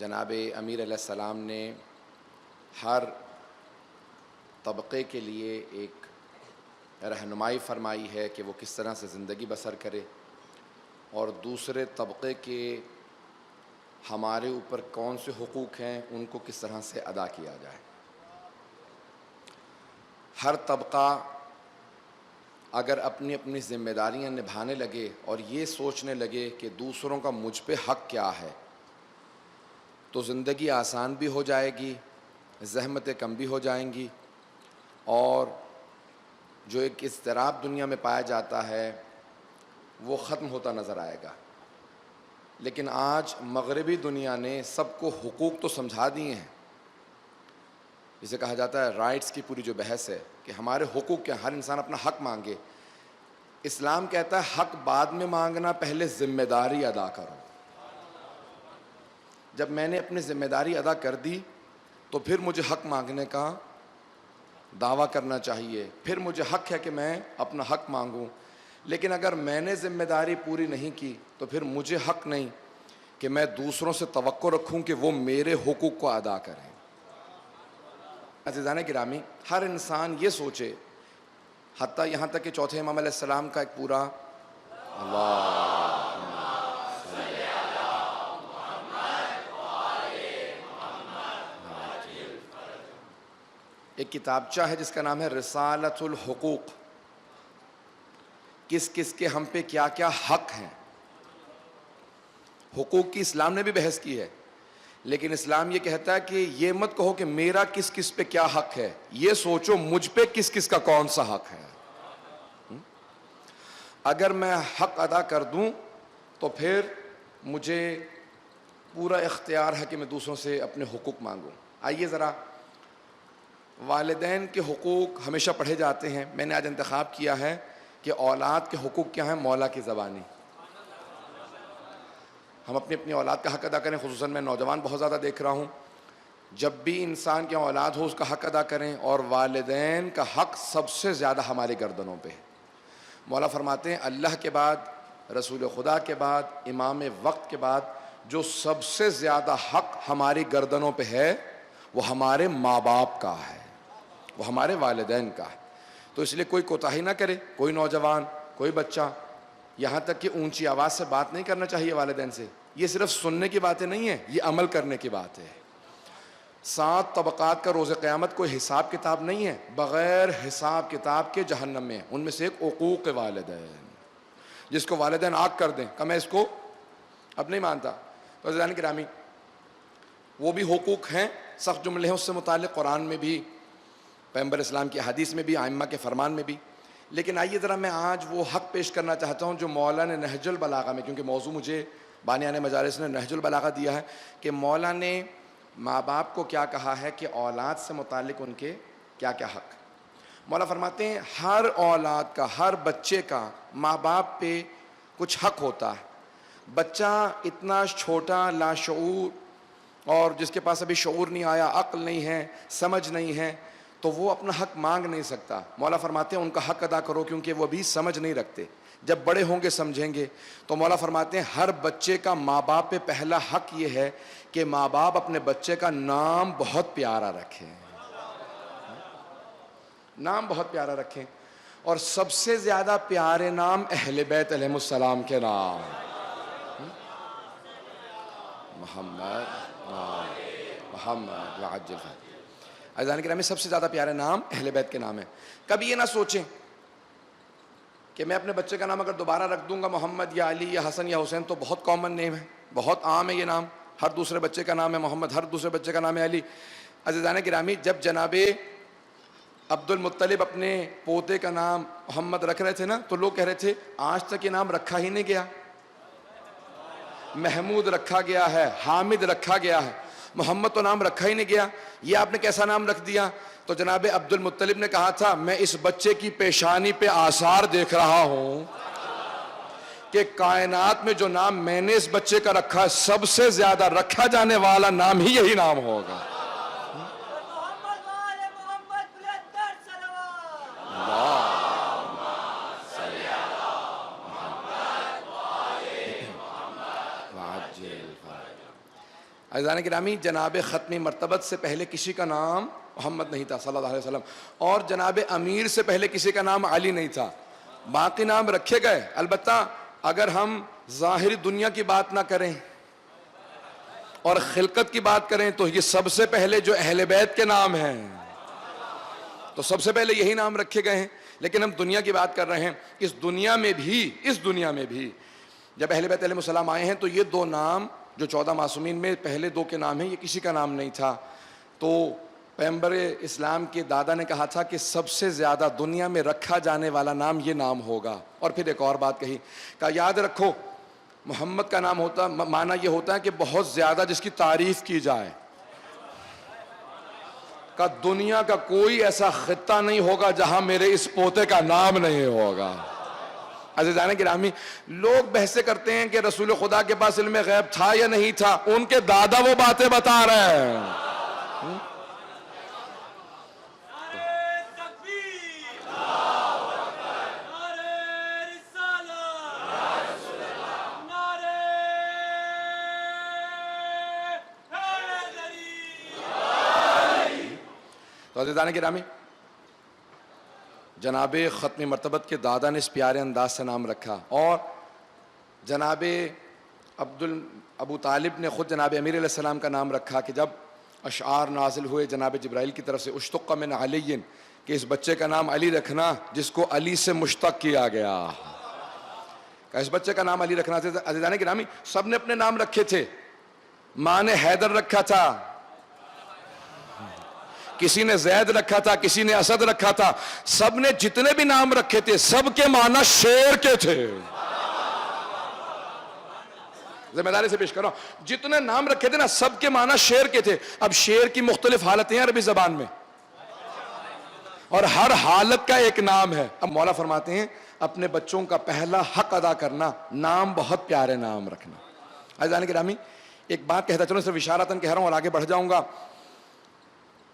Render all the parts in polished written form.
جناب امیر علیہ السلام نے ہر طبقے کے لیے ایک رہنمائی فرمائی ہے کہ وہ کس طرح سے زندگی بسر کرے اور دوسرے طبقے کے ہمارے اوپر کون سے حقوق ہیں ان کو کس طرح سے ادا کیا جائے۔ ہر طبقہ اگر اپنی اپنی ذمہ داریاں نبھانے لگے اور یہ سوچنے لگے کہ دوسروں کا مجھ پہ حق کیا ہے تو زندگی آسان بھی ہو جائے گی، زحمتیں کم بھی ہو جائیں گی، اور جو ایک اضطراب دنیا میں پایا جاتا ہے وہ ختم ہوتا نظر آئے گا۔ لیکن آج مغربی دنیا نے سب کو حقوق تو سمجھا دیے ہیں، جسے کہا جاتا ہے رائٹس کی پوری جو بحث ہے کہ ہمارے حقوق کیا، ہر انسان اپنا حق مانگے۔ اسلام کہتا ہے حق بعد میں مانگنا، پہلے ذمہ داری ادا کرو۔ جب میں نے اپنی ذمہ داری ادا کر دی تو پھر مجھے حق مانگنے کا دعویٰ کرنا چاہیے، پھر مجھے حق ہے کہ میں اپنا حق مانگوں۔ لیکن اگر میں نے ذمہ داری پوری نہیں کی تو پھر مجھے حق نہیں کہ میں دوسروں سے توقع رکھوں کہ وہ میرے حقوق کو ادا کریں۔ عزیزان گرامی، ہر انسان یہ سوچے، حتیٰ یہاں تک کہ چوتھے امام علیہ السلام کا ایک پورا ایک کتابچہ ہے جس کا نام ہے رسالۃ الحقوق، کس کس کے ہم پہ کیا کیا حق ہیں۔ حقوق کی اسلام نے بھی بحث کی ہے، لیکن اسلام یہ کہتا ہے کہ یہ مت کہو کہ میرا کس کس پہ کیا حق ہے، یہ سوچو مجھ پہ کس کس کا کون سا حق ہے۔ اگر میں حق ادا کر دوں تو پھر مجھے پورا اختیار ہے کہ میں دوسروں سے اپنے حقوق مانگوں۔ آئیے ذرا، والدین کے حقوق ہمیشہ پڑھے جاتے ہیں، میں نے آج انتخاب کیا ہے کہ اولاد کے حقوق کیا ہیں مولا کی زبانی۔ ہم اپنی اپنی اولاد کا حق ادا کریں، خصوصاً میں نوجوان بہت زیادہ دیکھ رہا ہوں، جب بھی انسان کی اولاد ہو اس کا حق ادا کریں، اور والدین کا حق سب سے زیادہ ہماری گردنوں پہ ہے۔ مولا فرماتے ہیں اللہ کے بعد، رسول خدا کے بعد، امام وقت کے بعد جو سب سے زیادہ حق ہماری گردنوں پہ ہے وہ ہمارے ماں باپ کا ہے، وہ ہمارے والدین کا ہے۔ تو اس لیے کوئی کوتاہی نہ کرے، کوئی نوجوان، کوئی بچہ، یہاں تک کہ اونچی آواز سے بات نہیں کرنا چاہیے والدین سے۔ یہ صرف سننے کی باتیں نہیں ہیں، یہ عمل کرنے کی بات ہے۔ 7 طبقات کا روز قیامت کوئی حساب کتاب نہیں ہے، بغیر حساب کتاب کے جہنم میں۔ ان میں سے ایک حقوق والدین، جس کو والدین آگ کر دیں کہ میں اس کو اب نہیں مانتا۔ تو عزیزان گرامی، وہ بھی حقوق ہیں، سخت جملے ہیں اس سے متعلق قرآن میں بھی، پیغمبر اسلام کی حدیث میں بھی، ائمہ کے فرمان میں بھی۔ لیکن آئیے ذرا میں آج وہ حق پیش کرنا چاہتا ہوں جو مولا نے نہج البلاغہ میں، کیونکہ موضوع مجھے بانیان مجالس نے نہج البلاغہ دیا ہے، کہ مولا نے ماں باپ کو کیا کہا ہے کہ اولاد سے متعلق ان کے کیا کیا حق۔ مولا فرماتے ہیں ہر اولاد کا، ہر بچے کا ماں باپ پہ کچھ حق ہوتا ہے۔ بچہ اتنا چھوٹا، لاشعور، اور جس کے پاس ابھی شعور نہیں آیا، عقل نہیں ہے، سمجھ نہیں ہے، تو وہ اپنا حق مانگ نہیں سکتا۔ مولا فرماتے ہیں ان کا حق ادا کرو، کیونکہ وہ ابھی سمجھ نہیں رکھتے، جب بڑے ہوں گے سمجھیں گے۔ تو مولا فرماتے ہیں ہر بچے کا ماں باپ پہ پہلا حق یہ ہے کہ ماں باپ اپنے بچے کا نام بہت پیارا رکھیں، نام بہت پیارا رکھیں، اور سب سے زیادہ پیارے نام اہل بیت علیہ السلام کے نام، محمد وعجل۔ عزیزان گرامی، سب سے زیادہ پیارے نام اہل بیت کے نام ہیں۔ کبھی یہ نہ سوچیں کہ میں اپنے بچے کا نام اگر دوبارہ رکھ دوں گا محمد یا علی یا حسن یا حسین، تو بہت کامن نیم ہے، بہت عام ہے یہ نام، ہر دوسرے بچے کا نام ہے محمد، ہر دوسرے بچے کا نام ہے علی۔ عزیزان گرامی، جب جناب عبد المطلب اپنے پوتے کا نام محمد رکھ رہے تھے نا، تو لوگ کہہ رہے تھے آج تک یہ نام رکھا ہی نہیں گیا، محمود رکھا گیا ہے، حامد رکھا گیا ہے، محمد تو نام رکھا ہی نہیں گیا، یہ آپ نے کیسا نام رکھ دیا؟ تو جناب عبد المطلب نے کہا تھا میں اس بچے کی پیشانی پہ آثار دیکھ رہا ہوں کہ کائنات میں جو نام میں نے اس بچے کا رکھا ہے سب سے زیادہ رکھا جانے والا نام ہی یہی نام ہوگا۔ عزیزان گرامی، جناب ختمی مرتبت سے پہلے کسی کا نام محمد نہیں تھا صلی اللہ علیہ وسلم، اور جناب امیر سے پہلے کسی کا نام علی نہیں تھا، باقی نام رکھے گئے۔ البتہ اگر ہم ظاہری دنیا کی بات نہ کریں اور خلقت کی بات کریں تو یہ سب سے پہلے جو اہل بیت کے نام ہیں تو سب سے پہلے یہی نام رکھے گئے ہیں۔ لیکن ہم دنیا کی بات کر رہے ہیں، اس دنیا میں بھی جب اہل بیت علیہ السلام آئے ہیں تو یہ دو نام جو 14 معصومین میں پہلے دو کے نام ہیں، یہ کسی کا نام نہیں تھا۔ تو پیغمبر اسلام کے دادا نے کہا تھا کہ سب سے زیادہ دنیا میں رکھا جانے والا نام یہ نام ہوگا۔ اور پھر ایک اور بات کہی کہ یاد رکھو محمد کا نام ہوتا معنی یہ ہوتا ہے کہ بہت زیادہ جس کی تعریف کی جائے، کہ دنیا کا کوئی ایسا خطہ نہیں ہوگا جہاں میرے اس پوتے کا نام نہیں ہوگا۔ عزیزان گرامی، لوگ بحثیں کرتے ہیں کہ رسول خدا کے پاس علم غیب تھا یا نہیں تھا، ان کے دادا وہ باتیں بتا رہے ہیں۔ تو عزیزان گرامی، جناب ختم مرتبت کے دادا نے اس پیارے انداز سے نام رکھا، اور جناب ابو طالب نے خود جناب امیر علیہ السلام کا نام رکھا کہ جب اشعار نازل ہوئے جناب جبرائیل کی طرف سے اشتق من علی، کہ اس بچے کا نام علی رکھنا جس کو علی سے مشتق کیا گیا، کہ اس بچے کا نام علی رکھنا تھا۔ عزیزان گرامی، سب نے اپنے نام رکھے تھے۔ ماں نے حیدر رکھا تھا، کسی نے زید رکھا تھا، کسی نے اسد رکھا تھا، سب نے جتنے بھی نام رکھے تھے سب کے معنی شیر کے تھے۔ ذمہ داری سے پیش کر رہا ہوں، جتنے نام رکھے تھے نا سب کے معنی شیر کے تھے۔ اب شیر کی مختلف حالتیں ہیں عربی زبان میں، اور ہر حالت کا ایک نام ہے۔ اب مولا فرماتے ہیں اپنے بچوں کا پہلا حق ادا کرنا، نام بہت پیارے نام رکھنا۔ عزیزان گرامی، ایک بات کہتا چلوں، صرف اشارتاً کہہ رہا ہوں اور آگے بڑھ جاؤں گا۔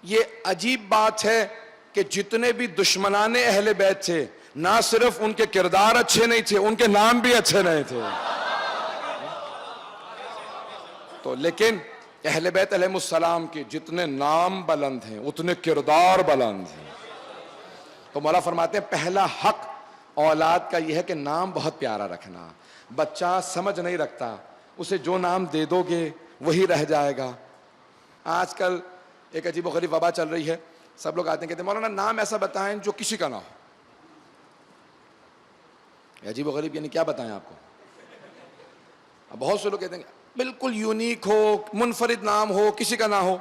یہ عجیب بات ہے کہ جتنے بھی دشمنان اہل بیت تھے، نہ صرف ان کے کردار اچھے نہیں تھے، ان کے نام بھی اچھے نہیں تھے۔ تو لیکن اہل بیت علیہ السلام کے جتنے نام بلند ہیں اتنے کردار بلند ہیں۔ تو مولا فرماتے ہیں پہلا حق اولاد کا یہ ہے کہ نام بہت پیارا رکھنا۔ بچہ سمجھ نہیں رکھتا، اسے جو نام دے دو گے وہی رہ جائے گا۔ آج کل ایک عجیب و غریب وبا چل رہی ہے، سب لوگ آتے ہیں کہتے ہیں مولانا نام ایسا بتائیں جو کسی کا نہ ہو۔ عجیب و غریب یعنی کیا بتائیں آپ کو؟ اب بہت سے لوگ کہتے ہیں بالکل یونیک ہو، منفرد نام ہو، کسی کا نہ ہو۔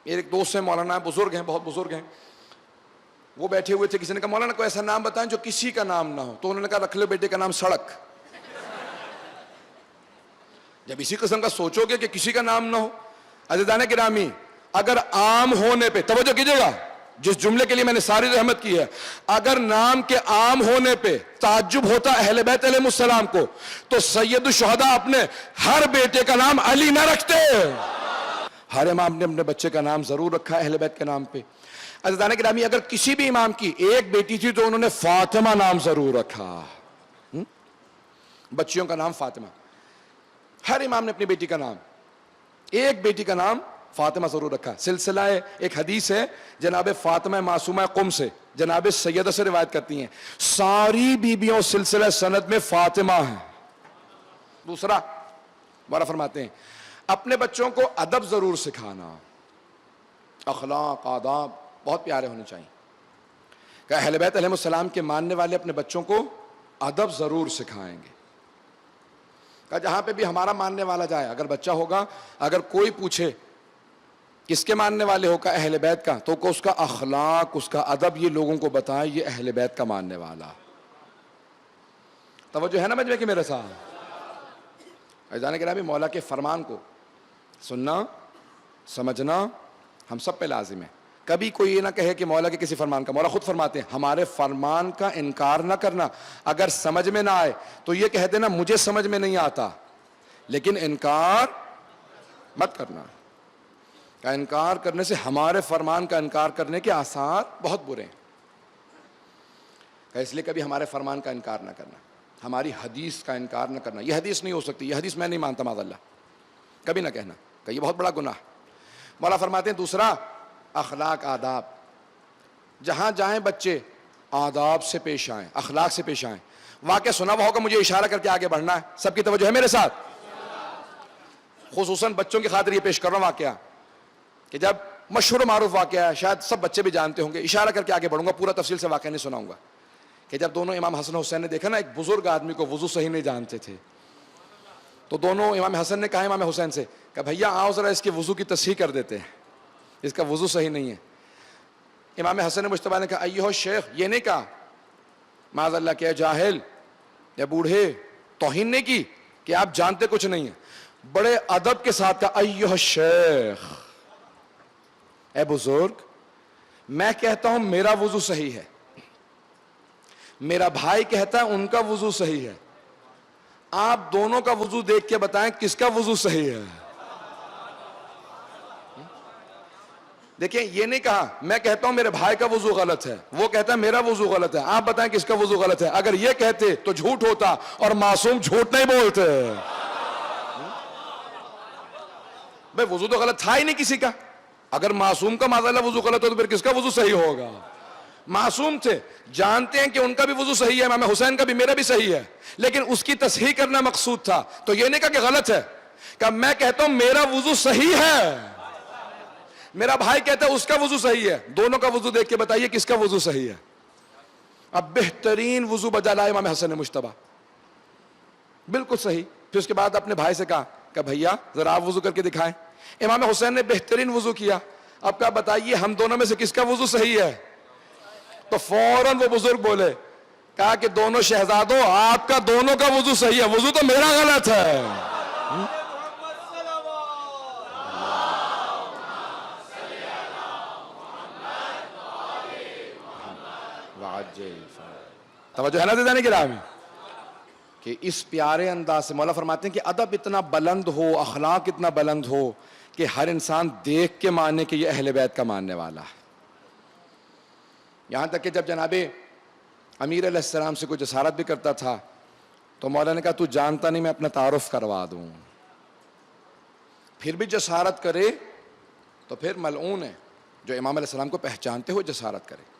میرے ایک دوست ہیں مولانا، بزرگ ہیں، بہت بزرگ ہیں، وہ بیٹھے ہوئے تھے، کسی نے کہا مولانا کوئی ایسا نام بتائیں جو کسی کا نام نہ ہو، تو انہوں نے کہا رکھ لو بیٹے کا نام سڑک۔ جب اسی قسم کا سوچو گے کہ کسی کا نام نہ ہو، عزیزان گرامی اگر عام ہونے پہ توجہ کیجئے گا، جس جملے کے لیے میں نے ساری رحمت کی ہے، اگر نام کے عام ہونے پہ تعجب ہوتا اہل بیت علیہ السلام کو، تو سید الشہداء اپنے ہر بیٹے کا نام علی نہ رکھتے۔ ہر امام نے اپنے بچے کا نام ضرور رکھا اہل بیت کے نام پہ۔ عزیزان گرامی اگر کسی بھی امام کی ایک بیٹی تھی تو انہوں نے فاطمہ نام ضرور رکھا، بچیوں کا نام فاطمہ۔ ہر امام نے اپنی بیٹی کا نام، ایک بیٹی کا نام فاطمہ ضرور رکھا۔ سلسلہ ایک حدیث ہے جناب فاطمہ معصومہ قم سے، جناب سیدہ سے روایت کرتی ہیں، ساری بیبیوں سلسلہ سند میں فاطمہ ہیں۔ دوسرا مولا فرماتے ہیں اپنے بچوں کو ادب ضرور سکھانا، اخلاق آداب بہت پیارے ہونے چاہیے۔ کہ اہل بیت علیہ السلام کے ماننے والے اپنے بچوں کو ادب ضرور سکھائیں گے۔ کہ جہاں پہ بھی ہمارا ماننے والا جائے، اگر بچہ ہوگا، اگر کوئی پوچھے کس کے ماننے والے ہو، کا اہل بیت کا، تو اس کا اخلاق، اس کا ادب یہ لوگوں کو بتائیں یہ اہل بیت کا ماننے والا۔ توجہ ہے نا مجمع کی میرے ساتھ؟ عزیزان گرامی مولا کے فرمان کو سننا سمجھنا ہم سب پہ لازم ہے۔ کبھی کوئی یہ نہ کہے کہ مولا کے کسی فرمان کا، مولا خود فرماتے ہیں ہمارے فرمان کا انکار نہ کرنا، اگر سمجھ میں نہ آئے تو یہ کہہ دینا مجھے سمجھ میں نہیں آتا، لیکن انکار مت کرنا۔ کا انکار کرنے سے ہمارے فرمان کا انکار کرنے کے آثار بہت برے ہیں۔ اس لیے کبھی ہمارے فرمان کا انکار نہ کرنا، ہماری حدیث کا انکار نہ کرنا۔ یہ حدیث نہیں ہو سکتی، یہ حدیث میں نہیں مانتا معاذ اللہ، کبھی نہ کہنا۔ کہ یہ بہت بڑا گناہ. مولا فرماتے ہیں دوسرا اخلاق آداب. جہاں جائیں بچے آداب سے پیش آئیں, اخلاق سے پیش آئیں. واقعہ سنا ہوا ہوگا, مجھے اشارہ کر کے آگے بڑھنا ہے, سب کی توجہ ہے میرے ساتھ. خصوصاً بچوں کی خاطر یہ پیش کر رہا ہوں واقعہ کہ جب مشہور و معروف واقعہ ہے, شاید سب بچے بھی جانتے ہوں گے, اشارہ کر کے آگے بڑھوں گا, پورا تفصیل سے واقعہ نہیں سناؤں گا. کہ جب دونوں امام حسن حسین نے دیکھا نا ایک بزرگ آدمی کو وضو صحیح نہیں جانتے تھے, تو دونوں امام حسن نے کہا امام حسین سے کہ بھیا آؤ ذرا اس کے وضو کی تصحیح کر دیتے ہیں, اس کا وضو صحیح نہیں ہے. امام حسن مجتبی نے کہا ایہو شیخ, یہ نہیں کہا معاذ اللہ کہ جاہل یا بوڑھے, توہین نہیں کی کہ آپ جانتے کچھ نہیں ہیں, بڑے ادب کے ساتھ کہا ایہو شیخ, اے بزرگ میں کہتا ہوں میرا وضو صحیح ہے, میرا بھائی کہتا ہے ان کا وضو صحیح ہے, آپ دونوں کا وضو دیکھ کے بتائیں کس کا وضو صحیح ہے. دیکھیں یہ نہیں کہا میں کہتا ہوں میرے بھائی کا وضو غلط ہے, وہ کہتا ہے میرا وضو غلط ہے, آپ بتائیں کس کا وضو غلط ہے. اگر یہ کہتے تو جھوٹ ہوتا, اور معصوم جھوٹ نہیں بولتے. بھئی وضو تو غلط تھا ہی نہیں کسی کا, اگر معصوم کا معاذ اللہ وضو غلط ہو تو پھر کس کا وضو صحیح ہوگا. معصوم تھے, جانتے ہیں کہ ان کا بھی وضو صحیح ہے, امام حسین کا بھی, میرا بھی صحیح ہے, لیکن اس کی تصحیح کرنا مقصود تھا. تو یہ نہیں کہا کہ غلط ہے, کہ میں کہتا ہوں میرا وضو صحیح ہے, میرا بھائی کہتا ہے اس کا وضو صحیح ہے, دونوں کا وضو دیکھ کے بتائیے کس کا وضو صحیح ہے. اب بہترین وضو بجا لائے امام حسن مجتبی, بالکل صحیح. پھر اس کے بعد اپنے بھائی سے کہا کہ بھیا ذرا آپ وضو کر کے دکھائیں. امام حسین نے بہترین وضو کیا. اب کہا بتائیے ہم دونوں میں سے کس کا وضو صحیح ہے. تو فوراً وہ بزرگ بولے, کہا کہ دونوں شہزادوں آپ کا دونوں کا وضو صحیح ہے, وضو تو میرا غلط ہے. توجہ ہے نا دیدانی گرامی, کہ اس پیارے انداز سے مولا فرماتے ہیں کہ ادب اتنا بلند ہو, اخلاق اتنا بلند ہو کہ ہر انسان دیکھ کے مانے کہ یہ اہل بیت کا ماننے والا ہے. یہاں تک کہ جب جناب امیر علیہ السلام سے کوئی جسارت بھی کرتا تھا تو مولا نے کہا تو جانتا نہیں, میں اپنا تعارف کروا دوں. پھر بھی جسارت کرے تو پھر ملعون ہے جو امام علیہ السلام کو پہچانتے ہوئے جسارت کرے.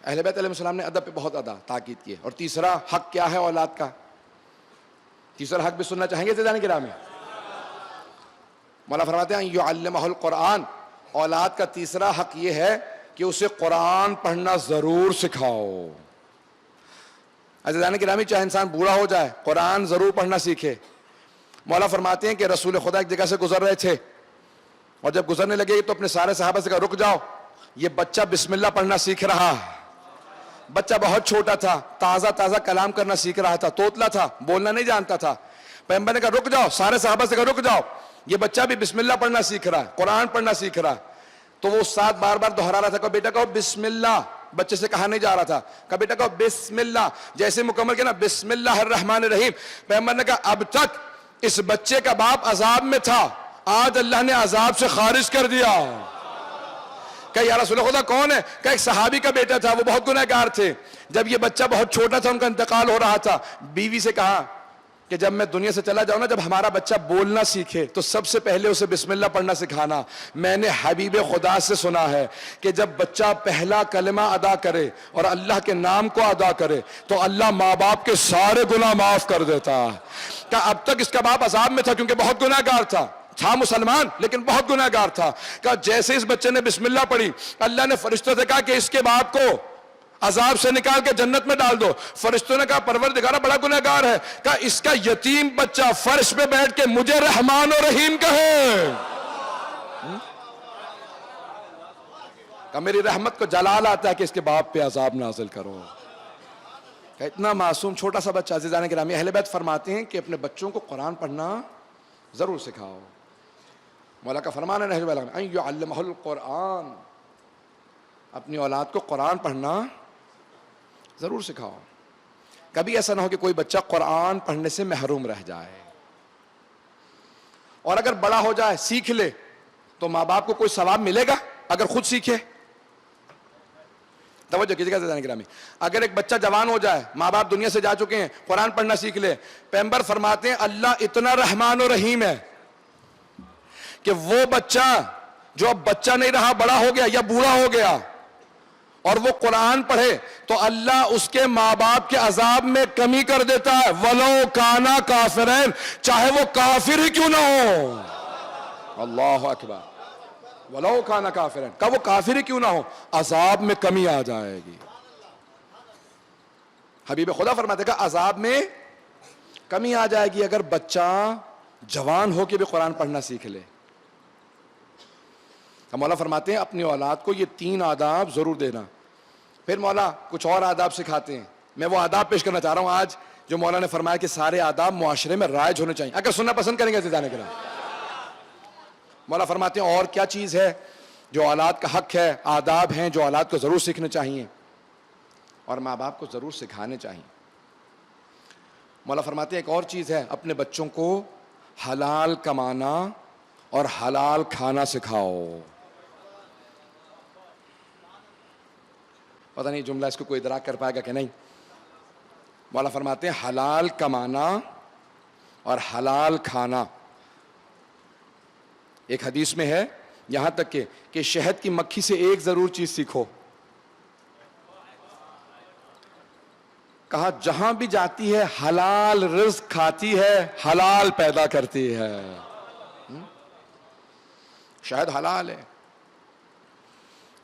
اہل بیت علیہ السلام نے ادب پہ بہت تاکید کی ہے. اور تیسرا حق کیا ہے اولاد کا, تیسرا حق بھی سننا چاہیں گے زیدان گرامی. مولا فرماتے ہیں یعلمہ القرآن, اولاد کا تیسرا حق یہ ہے کہ اسے قرآن پڑھنا ضرور سکھاؤ. عزیزان گرامی چاہے انسان بوڑھا ہو جائے قرآن ضرور پڑھنا سیکھے. مولا فرماتے ہیں کہ رسول خدا ایک جگہ سے گزر رہے تھے, اور جب گزرنے لگے تو اپنے سارے صحابہ سے کہا رک جاؤ, یہ بچہ بسم اللہ پڑھنا سیکھ رہا ہے. بچہ بہت چھوٹا تھا, تازہ کلام کرنا سیکھ رہا تھا, توتلا تھا, بولنا نہیں جانتا تھا. پیغمبر نے کہا رک جاؤ, سارے صحابہ سے کہا رک جاؤ, یہ بچہ بھی بسم اللہ پڑھنا سیکھ رہا ہے, قرآن پڑھنا سیکھ رہا ہے. تو وہ استاد بار بار دہرا رہا تھا کہ بیٹا کہو بسم اللہ, بچے سے کہا نہیں جا رہا تھا, کہ بیٹا کہو بسم اللہ, جیسے مکمل کیا نا بسم اللہ الرحمن الرحیم. پیغمبر نے کہا اب تک اس بچے کا باپ عذاب میں تھا, آج اللہ نے عذاب سے خارج کر دیا. کہ یا رسول خدا کون ہے؟ کہ ایک صحابی کا بیٹا تھا, وہ بہت گنہگار تھے. جب یہ بچہ بہت چھوٹا تھا ان کا انتقال ہو رہا تھا, بیوی سے کہا کہ جب میں دنیا سے چلا جاؤں نا, جب ہمارا بچہ بولنا سیکھے تو سب سے پہلے اسے بسم اللہ پڑھنا سکھانا. میں نے حبیب خدا سے سنا ہے کہ جب بچہ پہلا کلمہ ادا کرے اور اللہ کے نام کو ادا کرے تو اللہ ماں باپ کے سارے گناہ معاف کر دیتا. کہ اب تک اس کا باپ عذاب میں تھا کیونکہ بہت گنہگار تھا مسلمان لیکن بہت گنہگار تھا. کہ جیسے اس بچے نے بسم اللہ پڑھی, اللہ نے فرشتوں سے کہا کہ اس کے باپ کو عذاب سے نکال کے جنت میں ڈال دو. فرشتوں نے کہا پروردگارا بڑا گنہگار ہے, کہا اس کا یتیم بچہ فرش پہ بیٹھ کے مجھے رحمان و رحیم کہے. کہ میری رحمت کو جلال آتا ہے کہ اس کے باپ پہ عذاب نازل کرو. کہ اتنا معصوم چھوٹا سا بچہ. عزیزان گرامی اہل بیت فرماتے ہیں کہ اپنے بچوں کو قرآن پڑھنا ضرور سکھاؤ. مولا کا فرمان ہے نہج البلاغہ ان یعلمہ القرآن, اپنی اولاد کو قرآن پڑھنا ضرور سکھاؤ. کبھی ایسا نہ ہو کہ کوئی بچہ قرآن پڑھنے سے محروم رہ جائے, اور اگر بڑا ہو جائے سیکھ لے تو ماں باپ کو کوئی ثواب ملے گا اگر خود سیکھے؟ توجہ کیجیے گا عزیزان گرامی، اگر ایک بچہ جوان ہو جائے، ماں باپ دنیا سے جا چکے ہیں، قرآن پڑھنا سیکھ لے، پیغمبر فرماتے ہیں اللہ اتنا رحمان و رحیم ہے کہ وہ بچہ جو اب بچہ نہیں رہا، بڑا ہو گیا یا بوڑھا ہو گیا اور وہ قرآن پڑھے تو اللہ اس کے ماں باپ کے عذاب میں کمی کر دیتا ہے، وَلَوْ كَانَا كَافِرًا، چاہے وہ کافر ہی کیوں نہ ہو۔ اللہ اکبر، وَلَوْ كَانَا كَافِرًا، کہ وہ کافر ہی کیوں نہ ہو، عذاب میں کمی آ جائے گی۔ حبیب خدا فرماتے کہ عذاب میں کمی آ جائے گی اگر بچہ جوان ہو کے بھی قرآن پڑھنا سیکھ لے۔ مولا فرماتے ہیں اپنی اولاد کو یہ 3 آداب ضرور دینا، پھر مولا کچھ اور آداب سکھاتے ہیں۔ میں وہ آداب پیش کرنا چاہ رہا ہوں آج جو مولا نے فرمایا کہ سارے آداب معاشرے میں رائج ہونے چاہیے، اگر سننا پسند کریں گے عزیزان کرام۔ مولا فرماتے ہیں اور کیا چیز ہے جو اولاد کا حق ہے، آداب ہیں جو اولاد کو ضرور سیکھنے چاہیے اور ماں باپ کو ضرور سکھانے چاہیے۔ مولا فرماتے ہیں ایک اور چیز ہے، اپنے بچوں کو حلال کمانا اور حلال کھانا سکھاؤ۔ پتہ نہیں جملہ اس کو کوئی ادراک کر پائے گا کہ نہیں۔ مولا فرماتے ہیں حلال کمانا اور حلال کھانا۔ ایک حدیث میں ہے یہاں تک کہ شہد کی مکھی سے ایک ضرور چیز سیکھو، کہا جہاں بھی جاتی ہے حلال رزق کھاتی ہے، حلال پیدا کرتی ہے۔ شہد حلال ہے،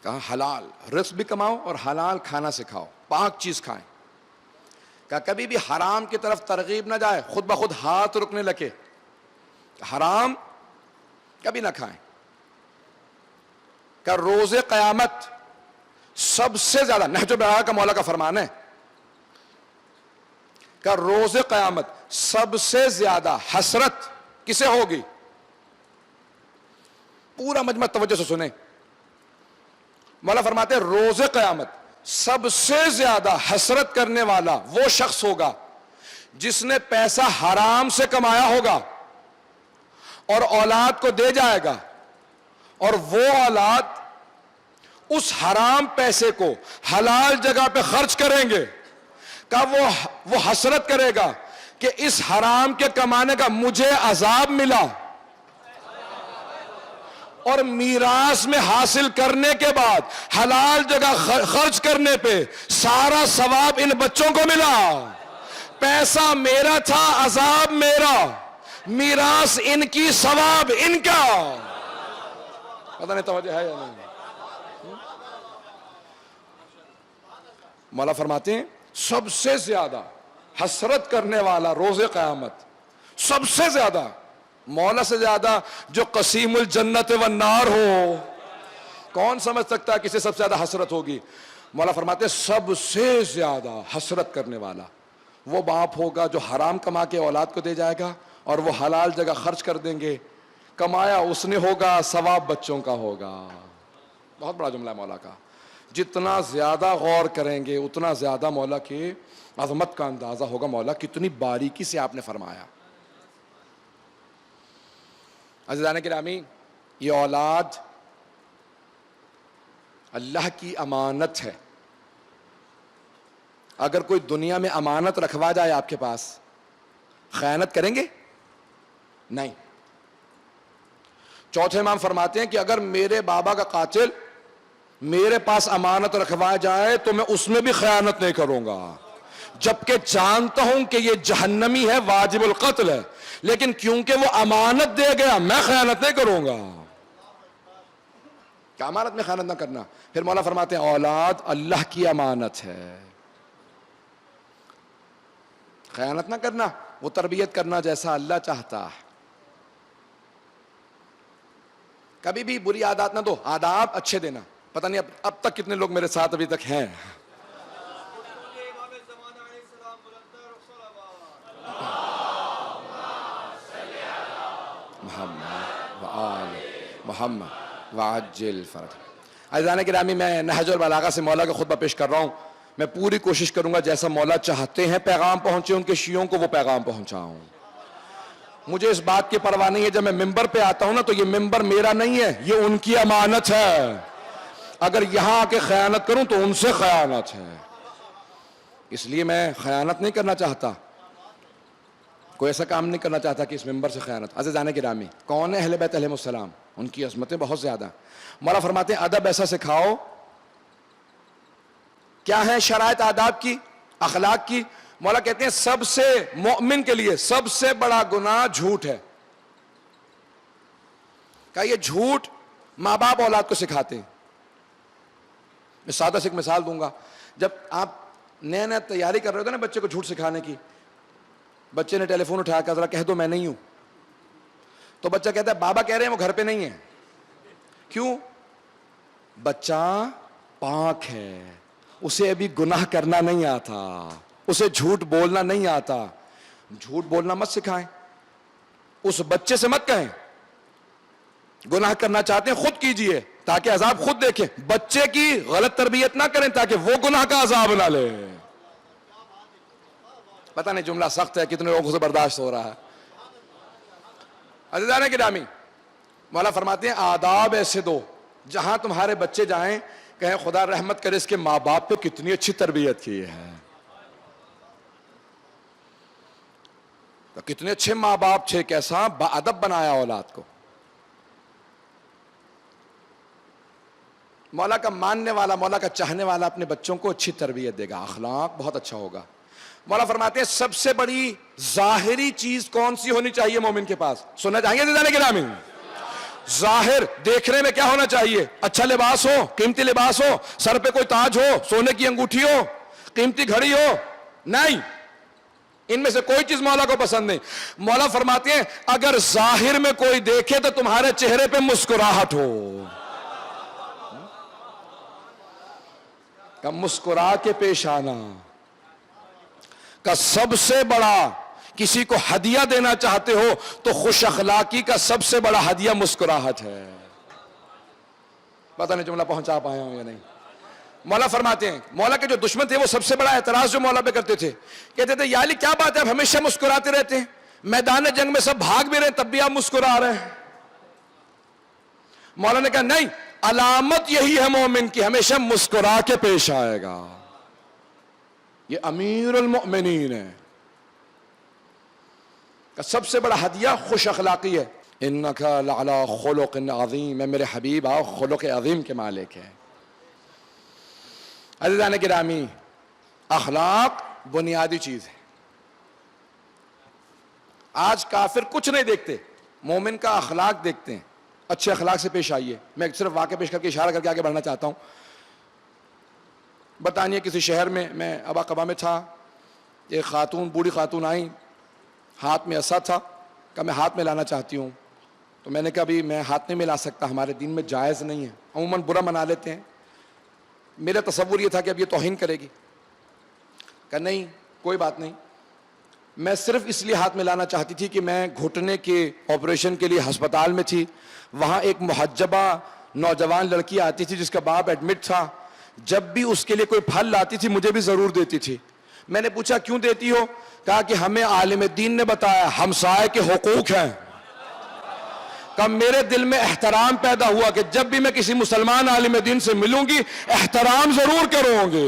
کہا حلال رزق بھی کماؤ اور حلال کھانا سکھاؤ، پاک چیز کھائیں۔ کہا کبھی بھی حرام کی طرف ترغیب نہ جائے، خود بخود ہاتھ رکنے لگے، حرام کبھی نہ کھائیں۔ کہ روز قیامت سب سے زیادہ، نہج البلاغہ کا مولا کا فرمان ہے کہ روز قیامت سب سے زیادہ حسرت کسے ہوگی؟ پورا مجمع توجہ سے سنیں، مولا فرماتے ہیں روز قیامت سب سے زیادہ حسرت کرنے والا وہ شخص ہوگا جس نے پیسہ حرام سے کمایا ہوگا اور اولاد کو دے جائے گا، اور وہ اولاد اس حرام پیسے کو حلال جگہ پہ خرچ کریں گے، کہ وہ حسرت کرے گا کہ اس حرام کے کمانے کا مجھے عذاب ملا، اور میراث میں حاصل کرنے کے بعد حلال جگہ خرچ کرنے پہ سارا ثواب ان بچوں کو ملا۔ پیسہ میرا تھا، عذاب میرا، میراث ان کی، ثواب ان کا۔ پتہ نہیں توجہ ہے یا نہیں؟ مولا فرماتے ہیں سب سے زیادہ حسرت کرنے والا روز قیامت، سب سے زیادہ، مولا سے زیادہ جو قسیم الجنت والنار ہو، کون سمجھ سکتا ہے کسے سب سے زیادہ حسرت ہوگی؟ مولا فرماتے ہیں سب سے زیادہ حسرت کرنے والا وہ باپ ہوگا جو حرام کما کے اولاد کو دے جائے گا اور وہ حلال جگہ خرچ کر دیں گے، کمایا اس نے ہوگا، ثواب بچوں کا ہوگا۔ بہت بڑا جملہ ہے مولا کا، جتنا زیادہ غور کریں گے اتنا زیادہ مولا کی عظمت کا اندازہ ہوگا، مولا کتنی باریکی سے آپ نے فرمایا۔ عزیزان گرامی، یہ اولاد اللہ کی امانت ہے۔ اگر کوئی دنیا میں امانت رکھوا جائے آپ کے پاس، خیانت کریں گے؟ نہیں۔ چوتھے امام فرماتے ہیں کہ اگر میرے بابا کا قاتل میرے پاس امانت رکھوا جائے تو میں اس میں بھی خیانت نہیں کروں گا، جبکہ جانتا ہوں کہ یہ جہنمی ہے، واجب القتل ہے، لیکن کیونکہ وہ امانت دے گیا میں خیانت نہیں کروں گا۔ کہ امانت میں خیانت نہ کرنا۔ پھر مولا فرماتے ہیں اولاد اللہ کی امانت ہے، خیانت نہ کرنا، وہ تربیت کرنا جیسا اللہ چاہتا ہے۔ کبھی بھی بری عادات نہ دو، آداب اچھے دینا۔ پتہ نہیں اب تک کتنے لوگ میرے ساتھ ابھی تک ہیں۔ محمد وعجل فرج۔ عزیزان گرامی، میں نہج البلاغہ سے مولا کا خطبہ پیش کر رہا ہوں۔ میں پوری کوشش کروں گا جیسا مولا چاہتے ہیں پیغام پہنچے ان کے شیعوں کو، وہ پیغام پہنچاؤں۔ مجھے اس بات کی پرواہ نہیں ہے، جب میں ممبر پہ آتا ہوں نا تو یہ ممبر میرا نہیں ہے، یہ ان کی امانت ہے۔ اگر یہاں آ کے خیانت کروں تو ان سے خیانت ہے. اس لیے میں خیانت نہیں کرنا چاہتا, کوئی ایسا کام نہیں کرنا چاہتا کہ اس ممبر سے خیانت. عزیزان گرامی, کون ہے اہل بیت علیہ السلام؟ ان کی عظمتیں بہت زیادہ. مولا فرماتے ہیں ادب ایسا سکھاؤ. کیا ہے شرائط آداب کی, اخلاق کی؟ مولا کہتے ہیں سب سے مومن کے لیے سب سے بڑا گناہ جھوٹ ہے. کہ یہ جھوٹ ماں باپ اولاد کو سکھاتے ہیں. میں سادہ سے ایک مثال دوں گا. جب آپ نئے نئے تیاری کر رہے ہوتے نا بچے کو جھوٹ سکھانے کی, بچے نے ٹیلی فون اٹھایا کہ ذرا کہہ دو میں نہیں ہوں, تو بچہ کہتا ہے بابا کہہ رہے ہیں وہ گھر پہ نہیں ہے. کیوں؟ بچہ پاک ہے, اسے ابھی گناہ کرنا نہیں آتا, اسے جھوٹ بولنا نہیں آتا. جھوٹ بولنا مت سکھائیں, اس بچے سے مت کہیں. گناہ کرنا چاہتے ہیں خود کیجئے تاکہ عذاب خود دیکھیں. بچے کی غلط تربیت نہ کریں تاکہ وہ گناہ کا عذاب نہ لے. پتہ نہیں جملہ سخت ہے, کتنے لوگوں سے برداشت ہو رہا ہے. عزیزان گرامی, مولا فرماتے ہیں آداب ایسے دو جہاں تمہارے بچے جائیں کہیں خدا رحمت کرے اس کے ماں باپ پہ کتنی اچھی تربیت کی ہے, تو کتنے اچھے ماں باپ تھے, کیسا با ادب بنایا اولاد کو. مولا کا ماننے والا, مولا کا چاہنے والا اپنے بچوں کو اچھی تربیت دے گا, اخلاق بہت اچھا ہوگا. مولا فرماتے ہیں سب سے بڑی ظاہری چیز کون سی ہونی چاہیے مومن کے پاس؟ سننا چاہیں گے عزیزان گرامی؟ ظاہر دیکھنے میں کیا ہونا چاہیے؟ اچھا لباس ہو, قیمتی لباس ہو, سر پہ کوئی تاج ہو, سونے کی انگوٹھی ہو, قیمتی گھڑی ہو؟ نہیں, ان میں سے کوئی چیز مولا کو پسند نہیں. مولا فرماتے ہیں اگر ظاہر میں کوئی دیکھے تو تمہارے چہرے پہ مسکراہٹ ہو. کہ مسکرا کے پیش آنا. کا سب سے بڑا, کسی کو ہدیہ دینا چاہتے ہو تو خوش اخلاقی کا سب سے بڑا ہدیہ مسکراہٹ ہے. پتہ نہیں جملہ پہنچا پایا ہوں یا نہیں. مولا فرماتے ہیں مولا کے جو دشمن تھے وہ سب سے بڑا اعتراض جو مولا پہ کرتے تھے, کہتے تھے یا علی کیا بات ہے آپ ہمیشہ مسکراتے رہتے ہیں, میدان جنگ میں سب بھاگ بھی رہے ہیں تب بھی آپ مسکرا رہے ہیں. مولا نے کہا نہیں, علامت یہی ہے مومن کی, ہمیشہ مسکرا کے پیش آئے گا. یہ امیر المؤمنین ہے, کا سب سے بڑا ہدیہ خوش اخلاقی ہے. انک لعلی خلق عظیم, میں میرے حبیب آؤ خلق عظیم کے مالک ہے. عزیزان گرامی, اخلاق بنیادی چیز ہے. آج کافر کچھ نہیں دیکھتے, مومن کا اخلاق دیکھتے ہیں. اچھے اخلاق سے پیش آئیے. میں صرف واقعہ پیش کر کے اشارہ کر کے آگے بڑھنا چاہتا ہوں. برطانیہ کسی شہر میں ابا قبا میں تھا, ایک خاتون, بوڑھی خاتون آئیں, ہاتھ میں عصا تھا, کہ میں ہاتھ میں لانا چاہتی ہوں. تو میں نے کہا بھی میں ہاتھ نہیں ملا سکتا, ہمارے دین میں جائز نہیں ہے. عموماً برا منا لیتے ہیں, میرا تصور یہ تھا کہ اب یہ توہین کرے گی. کہ نہیں کوئی بات نہیں, میں صرف اس لیے ہاتھ میں لانا چاہتی تھی کہ میں گھٹنے کے آپریشن کے لیے ہسپتال میں تھی. وہاں ایک محجبہ نوجوان لڑکی آتی تھی جس کا باپ ایڈمٹ تھا, جب بھی اس کے لیے کوئی پھل لاتی تھی مجھے بھی ضرور دیتی تھی. میں نے پوچھا کیوں دیتی ہو؟ کہا کہ ہمیں عالم دین نے بتایا ہمسائے کے حقوق ہیں. کہ میرے دل میں احترام پیدا ہوا کہ جب بھی میں کسی مسلمان عالم دین سے ملوں گی احترام ضرور کروں گے.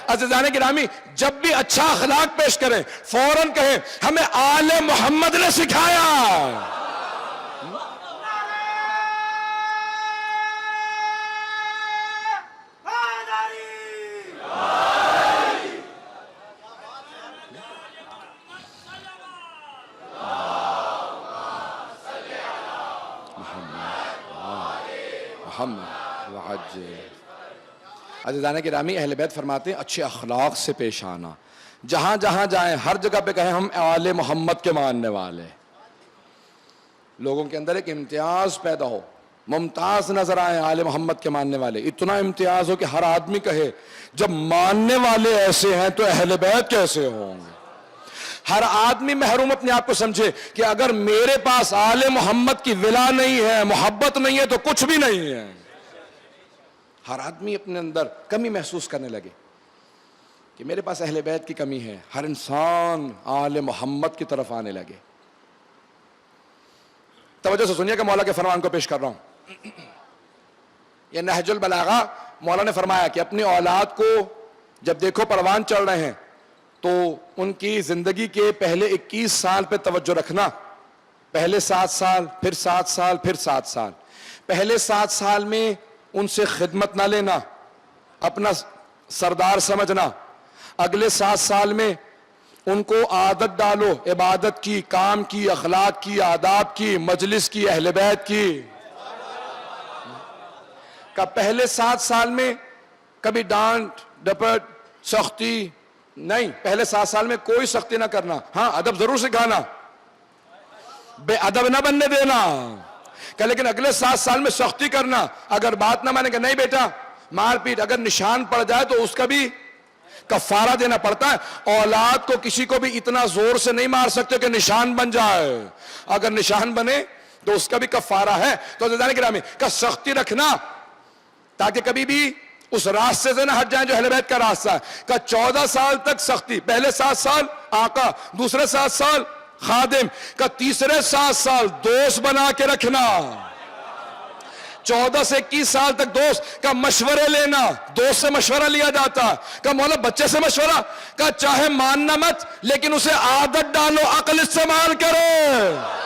عزیزان گرامی, جب بھی اچھا اخلاق پیش کریں فوراً کہیں ہمیں آل محمد نے سکھایا. عزیزان گرامی, اہل بیت فرماتے ہیں اچھے اخلاق سے پیش آنا. جہاں جہاں جائیں ہر جگہ پہ کہیں ہم آل محمد کے ماننے والے. لوگوں کے اندر ایک امتیاز پیدا ہو, ممتاز نظر آئیں آل محمد کے ماننے والے. اتنا امتیاز ہو کہ ہر آدمی کہے جب ماننے والے ایسے ہیں تو اہل بیت کیسے ہوں گے. ہر آدمی محروم اپنے آپ کو سمجھے کہ اگر میرے پاس آل محمد کی ولا نہیں ہے, محبت نہیں ہے, تو کچھ بھی نہیں ہے. ہر آدمی اپنے اندر کمی محسوس کرنے لگے کہ میرے پاس اہل بیت کی کمی ہے. ہر انسان آل محمد کی طرف آنے لگے. توجہ سے سنیے کہ مولا کے فرمان کو پیش کر رہا ہوں. یہ نہج البلاغہ مولا نے فرمایا کہ اپنی اولاد کو جب دیکھو پروان چڑھ رہے ہیں تو ان کی زندگی کے پہلے 21 سال پہ توجہ رکھنا. پہلے 7 سال، پھر 7 سال، پھر 7 سال. پہلے 7 سال میں ان سے خدمت نہ لینا، اپنا سردار سمجھنا. اگلے 7 سال میں ان کو عادت ڈالو عبادت کی، کام کی، اخلاق کی، آداب کی، مجلس کی، اہل بیت کی. کہ پہلے 7 سال میں کبھی ڈانٹ ڈپٹ سختی نہیں، پہلے 7 سال میں کوئی سختی نہ کرنا. ہاں ادب ضرور سکھانا، بے ادب نہ بننے دینا. کہ لیکن اگلے 7 سال میں سختی کرنا. اگر بات نہ مانے کہ نہیں بیٹا مار پیٹ، اگر نشان پڑ جائے تو اس کا بھی کفارہ دینا پڑتا ہے. اولاد کو کسی کو بھی اتنا زور سے نہیں مار سکتے کہ نشان بن جائے. اگر نشان بنے تو اس کا بھی کفارہ ہے. تو عزیزان گرامی کا سختی رکھنا تاکہ کبھی بھی اس راستے سے نہ ہٹ جائیں جو اہل بیت کا راستہ ہے. کا 14 سال تک سختی، پہلے 7 سال آقا، دوسرے 7 سال خادم، کا تیسرے 7 سال دوست بنا کے رکھنا. 14 سے 21 سال تک دوست کا مشورے لینا. دوست سے مشورہ لیا جاتا کہ مولا بچے سے مشورہ کا چاہے ماننا مت لیکن اسے عادت ڈالو، عقل استعمال کرو.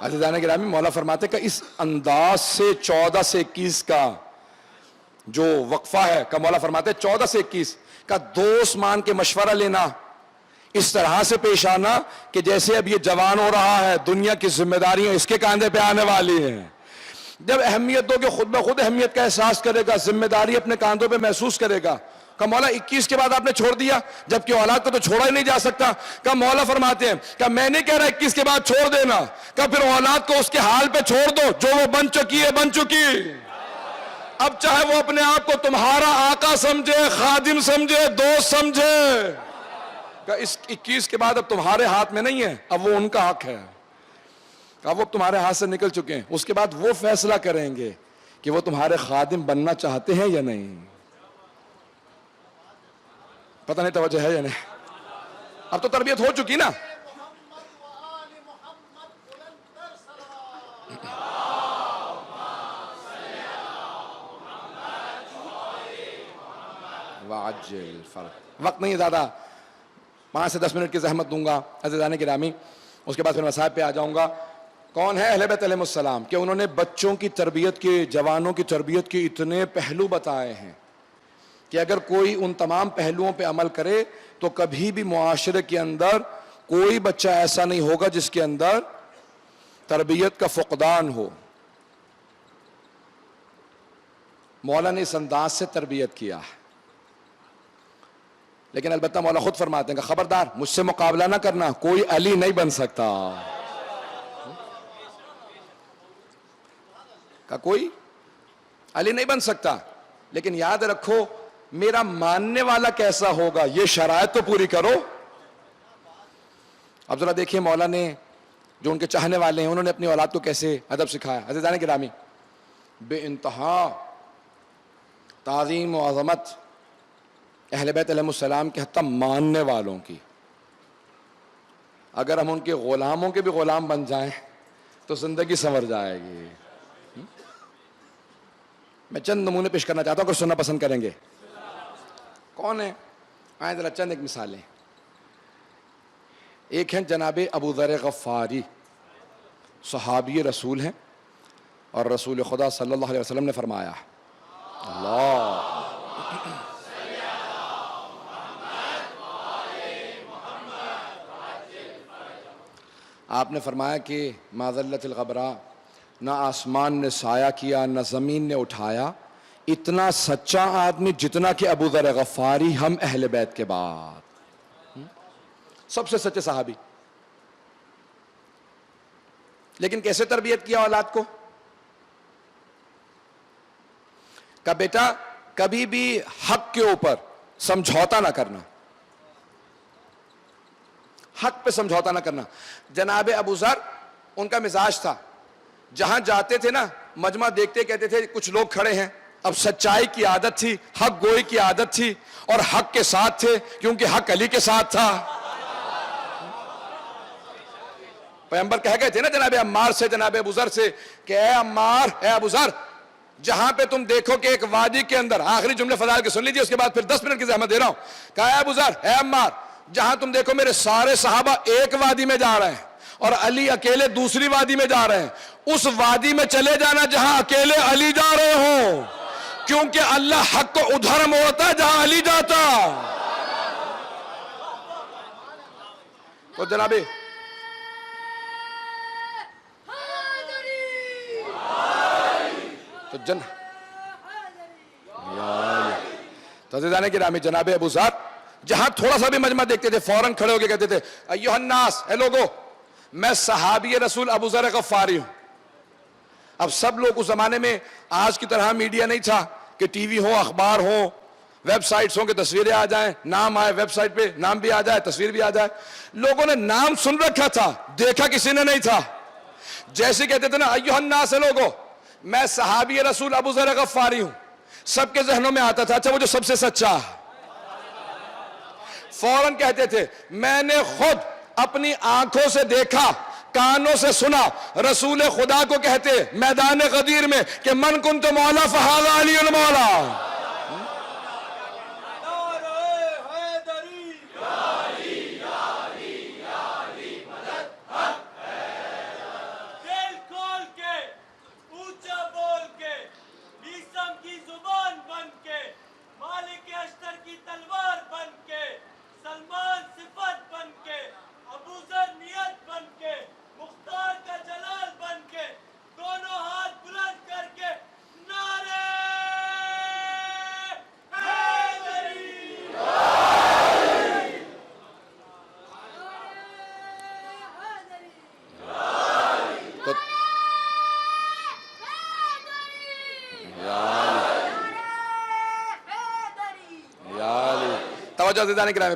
عزیزان گرامی مولا فرماتے کہ اس انداز سے 14 سے 21 کا جو وقفہ ہے کہ مولا فرماتے 14 سے 21 کا دوست مان کے مشورہ لینا، اس طرح سے پیش آنا کہ جیسے اب یہ جوان ہو رہا ہے، دنیا کی ذمہ داریاں اس کے کاندھے پہ آنے والی ہیں. جب اہمیت دو کہ خود بخود اہمیت کا احساس کرے گا، ذمہ داری اپنے کاندھوں پہ محسوس کرے گا. کہ مولا 21 کے بعد آپ نے چھوڑ دیا، جبکہ اولاد کو تو چھوڑا ہی نہیں جا سکتا. کہ مولا فرماتے ہیں کہ میں نہیں کہہ رہا 21 کے بعد چھوڑ دینا، کہ پھر اولاد کو اس کے حال پہ چھوڑ دو جو وہ بن چکی ہے، بن چکی. اب چاہے وہ اپنے آپ کو تمہارا آقا سمجھے، خادم سمجھے، دوست سمجھے. کہ اس 21 کے بعد اب تمہارے ہاتھ میں نہیں ہے، اب وہ ان کا حق ہے. اب وہ تمہارے ہاتھ سے نکل چکے ہیں. اس کے بعد وہ فیصلہ کریں گے کہ وہ تمہارے خادم بننا چاہتے ہیں یا نہیں. پتہ نہیں توجہ ہے یا نہیں. اب تو تربیت ہو چکی نا. واجل فرق وقت نہیں ہے زیادہ، 5 سے 10 منٹ کی زحمت دوں گا عزیزان گرامی، اس کے بعد پھر مصائب پہ آ جاؤں گا. کون ہے اہل بیت علیہ السلام کہ انہوں نے بچوں کی تربیت کے، جوانوں کی تربیت کے اتنے پہلو بتائے ہیں کہ اگر کوئی ان تمام پہلوؤں پہ عمل کرے تو کبھی بھی معاشرے کے اندر کوئی بچہ ایسا نہیں ہوگا جس کے اندر تربیت کا فقدان ہو. مولا نے اس انداز سے تربیت کیا ہے. لیکن البتہ مولا خود فرماتے ہیں کہ خبردار مجھ سے مقابلہ نہ کرنا، کوئی علی نہیں بن سکتا. کہ کوئی علی نہیں بن سکتا، لیکن یاد رکھو میرا ماننے والا کیسا ہوگا یہ شرائط تو پوری کرو. اب ذرا دیکھیے مولا نے جو ان کے چاہنے والے ہیں انہوں نے اپنی اولاد کو کیسے ادب سکھایا. عزیزان گرامی، بے انتہا تعظیم و عظمت اہل بیت علیہ السلام کے حتی ماننے والوں کی. اگر ہم ان کے غلاموں کے بھی غلام بن جائیں تو زندگی سنور جائے گی. میں چند نمونے پیش کرنا چاہتا ہوں اگر سننا پسند کریں گے. کون ہیں؟ آئیں ذرا چند ایک مثالیں. ایک ہیں جناب ابو ذر غفاری، صحابی رسول ہیں، اور رسول خدا صلی اللہ علیہ وسلم نے فرمایا اللہ آپ نے فرمایا کہ ما ذلت الغبراء، نہ آسمان نے سایہ کیا نہ زمین نے اٹھایا اتنا سچا آدمی جتنا کہ ابو ذر غفاری ہم اہل بیت کے بعد سب سے سچے صحابی. لیکن کیسے تربیت کیا اولاد کو؟ کہ بیٹا کبھی بھی حق کے اوپر سمجھوتا نہ کرنا، حق پہ سمجھوتا نہ کرنا۔ جناب ابو ذر ان کا مزاج تھا، جہاں جاتے تھے نا مجمع دیکھتے کہتے تھے کچھ لوگ کھڑے ہیں، اب سچائی کی عادت تھی، حق گوئی کی عادت تھی، اور حق کے ساتھ تھے کیونکہ حق علی کے ساتھ تھا۔ پیغمبر کہہ گئے تھے نا جناب عمار سے، جناب ابو ذر سے کہ اے عمار، اے ابو ذر، جہاں پہ تم دیکھو کہ ایک وادی کے اندر، آخری جملے فضائل کے سن لیجیے، اس کے بعد پھر 10 منٹ کی زحمت دے رہا ہوں، کہا اے ابو ذر، اے عمار، جہاں تم دیکھو میرے سارے صحابہ ایک وادی میں جا رہے ہیں اور علی اکیلے دوسری وادی میں جا رہے ہیں، اس وادی میں چلے جانا جہاں اکیلے علی جا رہے ہوں، کیونکہ اللہ حق کو ادھر موڑتا ہے جہاں علی جاتا۔ تو جناب تو عزیزان گرامی، جناب ابو ذر جہاں تھوڑا سا بھی مجمع دیکھتے تھے فوراً کھڑے ہو کے کہتے تھے ایھا الناس، اے لوگو، میں صحابی رسول ابو ذر غفاری ہوں۔ اب سب لوگ اس زمانے میں آج کی طرح میڈیا نہیں تھا کہ ٹی وی ہو، اخبار ہو، ویب سائٹس ہوں کہ تصویریں آ جائیں، نام آئے ویب سائٹ پہ، نام بھی آ جائے تصویر بھی آ جائے۔ لوگوں نے نام سن رکھا تھا، دیکھا کسی نے نہیں تھا۔ جیسے کہتے تھے نا ایھا الناس، اے لوگو، میں صحابی رسول ابو ذر غفاری ہوں، سب کے ذہنوں میں آتا تھا اچھا وہ جو سب سے سچا ہے۔ فوراً کہتے تھے میں نے خود اپنی آنکھوں سے دیکھا، کانوں سے سنا، رسول خدا کو کہتے میدان غدیر میں کہ من کنت مولا فہذا علی المولا۔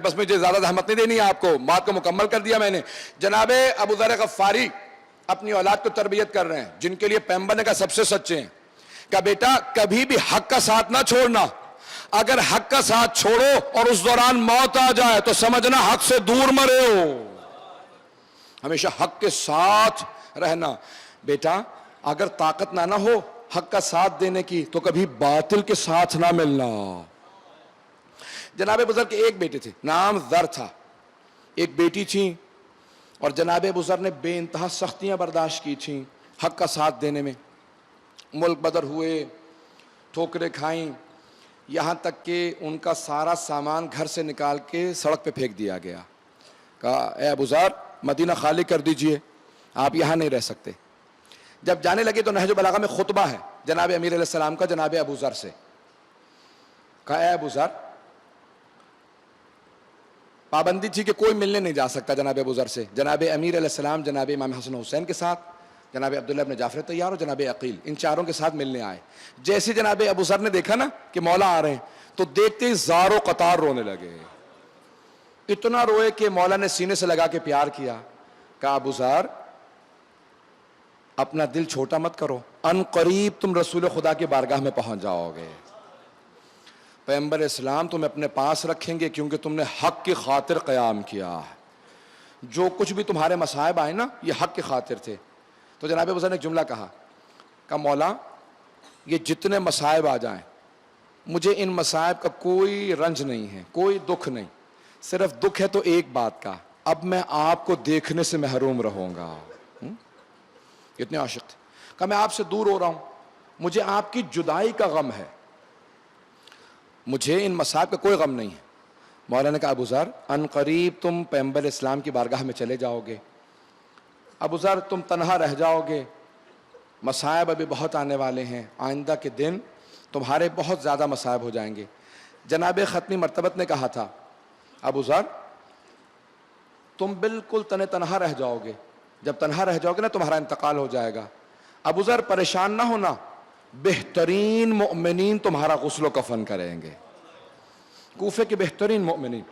بس مجھے زیادہ زحمت نہیں دینی ہے آپ کو، بات کو مکمل کر دیا میں نے۔ جناب ابو ذر غفاری اپنی اولاد کو تربیت کر رہے ہیں، جن کے لیے پیغمبر نے کہا سب سے سچے ہیں، کہ بیٹا کبھی بھی حق کا ساتھ نہ چھوڑنا، اگر حق کا ساتھ چھوڑو اور اس دوران موت آ جائے تو سمجھنا حق سے دور مرے ہو۔ ہمیشہ حق کے ساتھ رہنا۔ بیٹا اگر طاقت نہ ہو حق کا ساتھ دینے کی تو کبھی باطل کے ساتھ نہ ملنا۔ جناب ابو ذر کے ایک بیٹے تھے، نام ذر تھا، ایک بیٹی تھی، اور جناب ابو ذر نے بے انتہا سختیاں برداشت کی تھیں حق کا ساتھ دینے میں۔ ملک بدر ہوئے، ٹھوکریں کھائیں، یہاں تک کہ ان کا سارا سامان گھر سے نکال کے سڑک پہ پھینک دیا گیا۔ کہا اے ابو ذر مدینہ خالی کر دیجئے، آپ یہاں نہیں رہ سکتے۔ جب جانے لگے تو نہج البلاغہ میں خطبہ ہے جناب امیر علیہ السلام کا جناب ابو ذر سے۔ کہا اے ابو ذر، پابندی تھی کہ کوئی ملنے نہیں جا سکتا جناب ابو ذر سے، جناب امیر علیہ السلام جناب امام حسن حسین کے ساتھ، جناب عبداللہ ابن جعفر تیار اور جناب عقیل، ان چاروں کے ساتھ ملنے آئے۔ جیسے جناب ابو ذر نے دیکھا نا کہ مولا آ رہے ہیں تو دیکھتے ہی زار و قطار رونے لگے، اتنا روئے کہ مولا نے سینے سے لگا کے پیار کیا۔ کہا ابو ذر اپنا دل چھوٹا مت کرو، ان قریب تم رسول خدا کی بارگاہ میں پہنچ جاؤ گے، پیغمبر اسلام تمہیں اپنے پاس رکھیں گے کیونکہ تم نے حق کی خاطر قیام کیا ہے۔ جو کچھ بھی تمہارے مصائب آئے نا یہ حق کی خاطر تھے۔ تو جناب ابو ذر نے ایک جملہ کہا کہ مولا یہ جتنے مصائب آ جائیں مجھے ان مصائب کا کوئی رنج نہیں ہے، کوئی دکھ نہیں، صرف دکھ ہے تو ایک بات کا، اب میں آپ کو دیکھنے سے محروم رہوں گا۔ اتنے عاشق تھے۔ کہا میں آپ سے دور ہو رہا ہوں، مجھے آپ کی جدائی کا غم ہے، مجھے ان مصائب کا کوئی غم نہیں ہے۔ مولا نے کہا ابو ذر ان قریب تم پیغمبر اسلام کی بارگاہ میں چلے جاؤ گے، ابو ذر تم تنہا رہ جاؤ گے، مصائب ابھی بہت آنے والے ہیں، آئندہ کے دن تمہارے بہت زیادہ مصائب ہو جائیں گے۔ جناب ختمی مرتبت نے کہا تھا ابو ذر تم بالکل تنہا رہ جاؤ گے، جب تنہا رہ جاؤ گے نا تمہارا انتقال ہو جائے گا۔ ابو ذر پریشان نہ ہونا، بہترین مؤمنین تمہارا غسل و کفن کریں گے، کوفے کے بہترین مؤمنین۔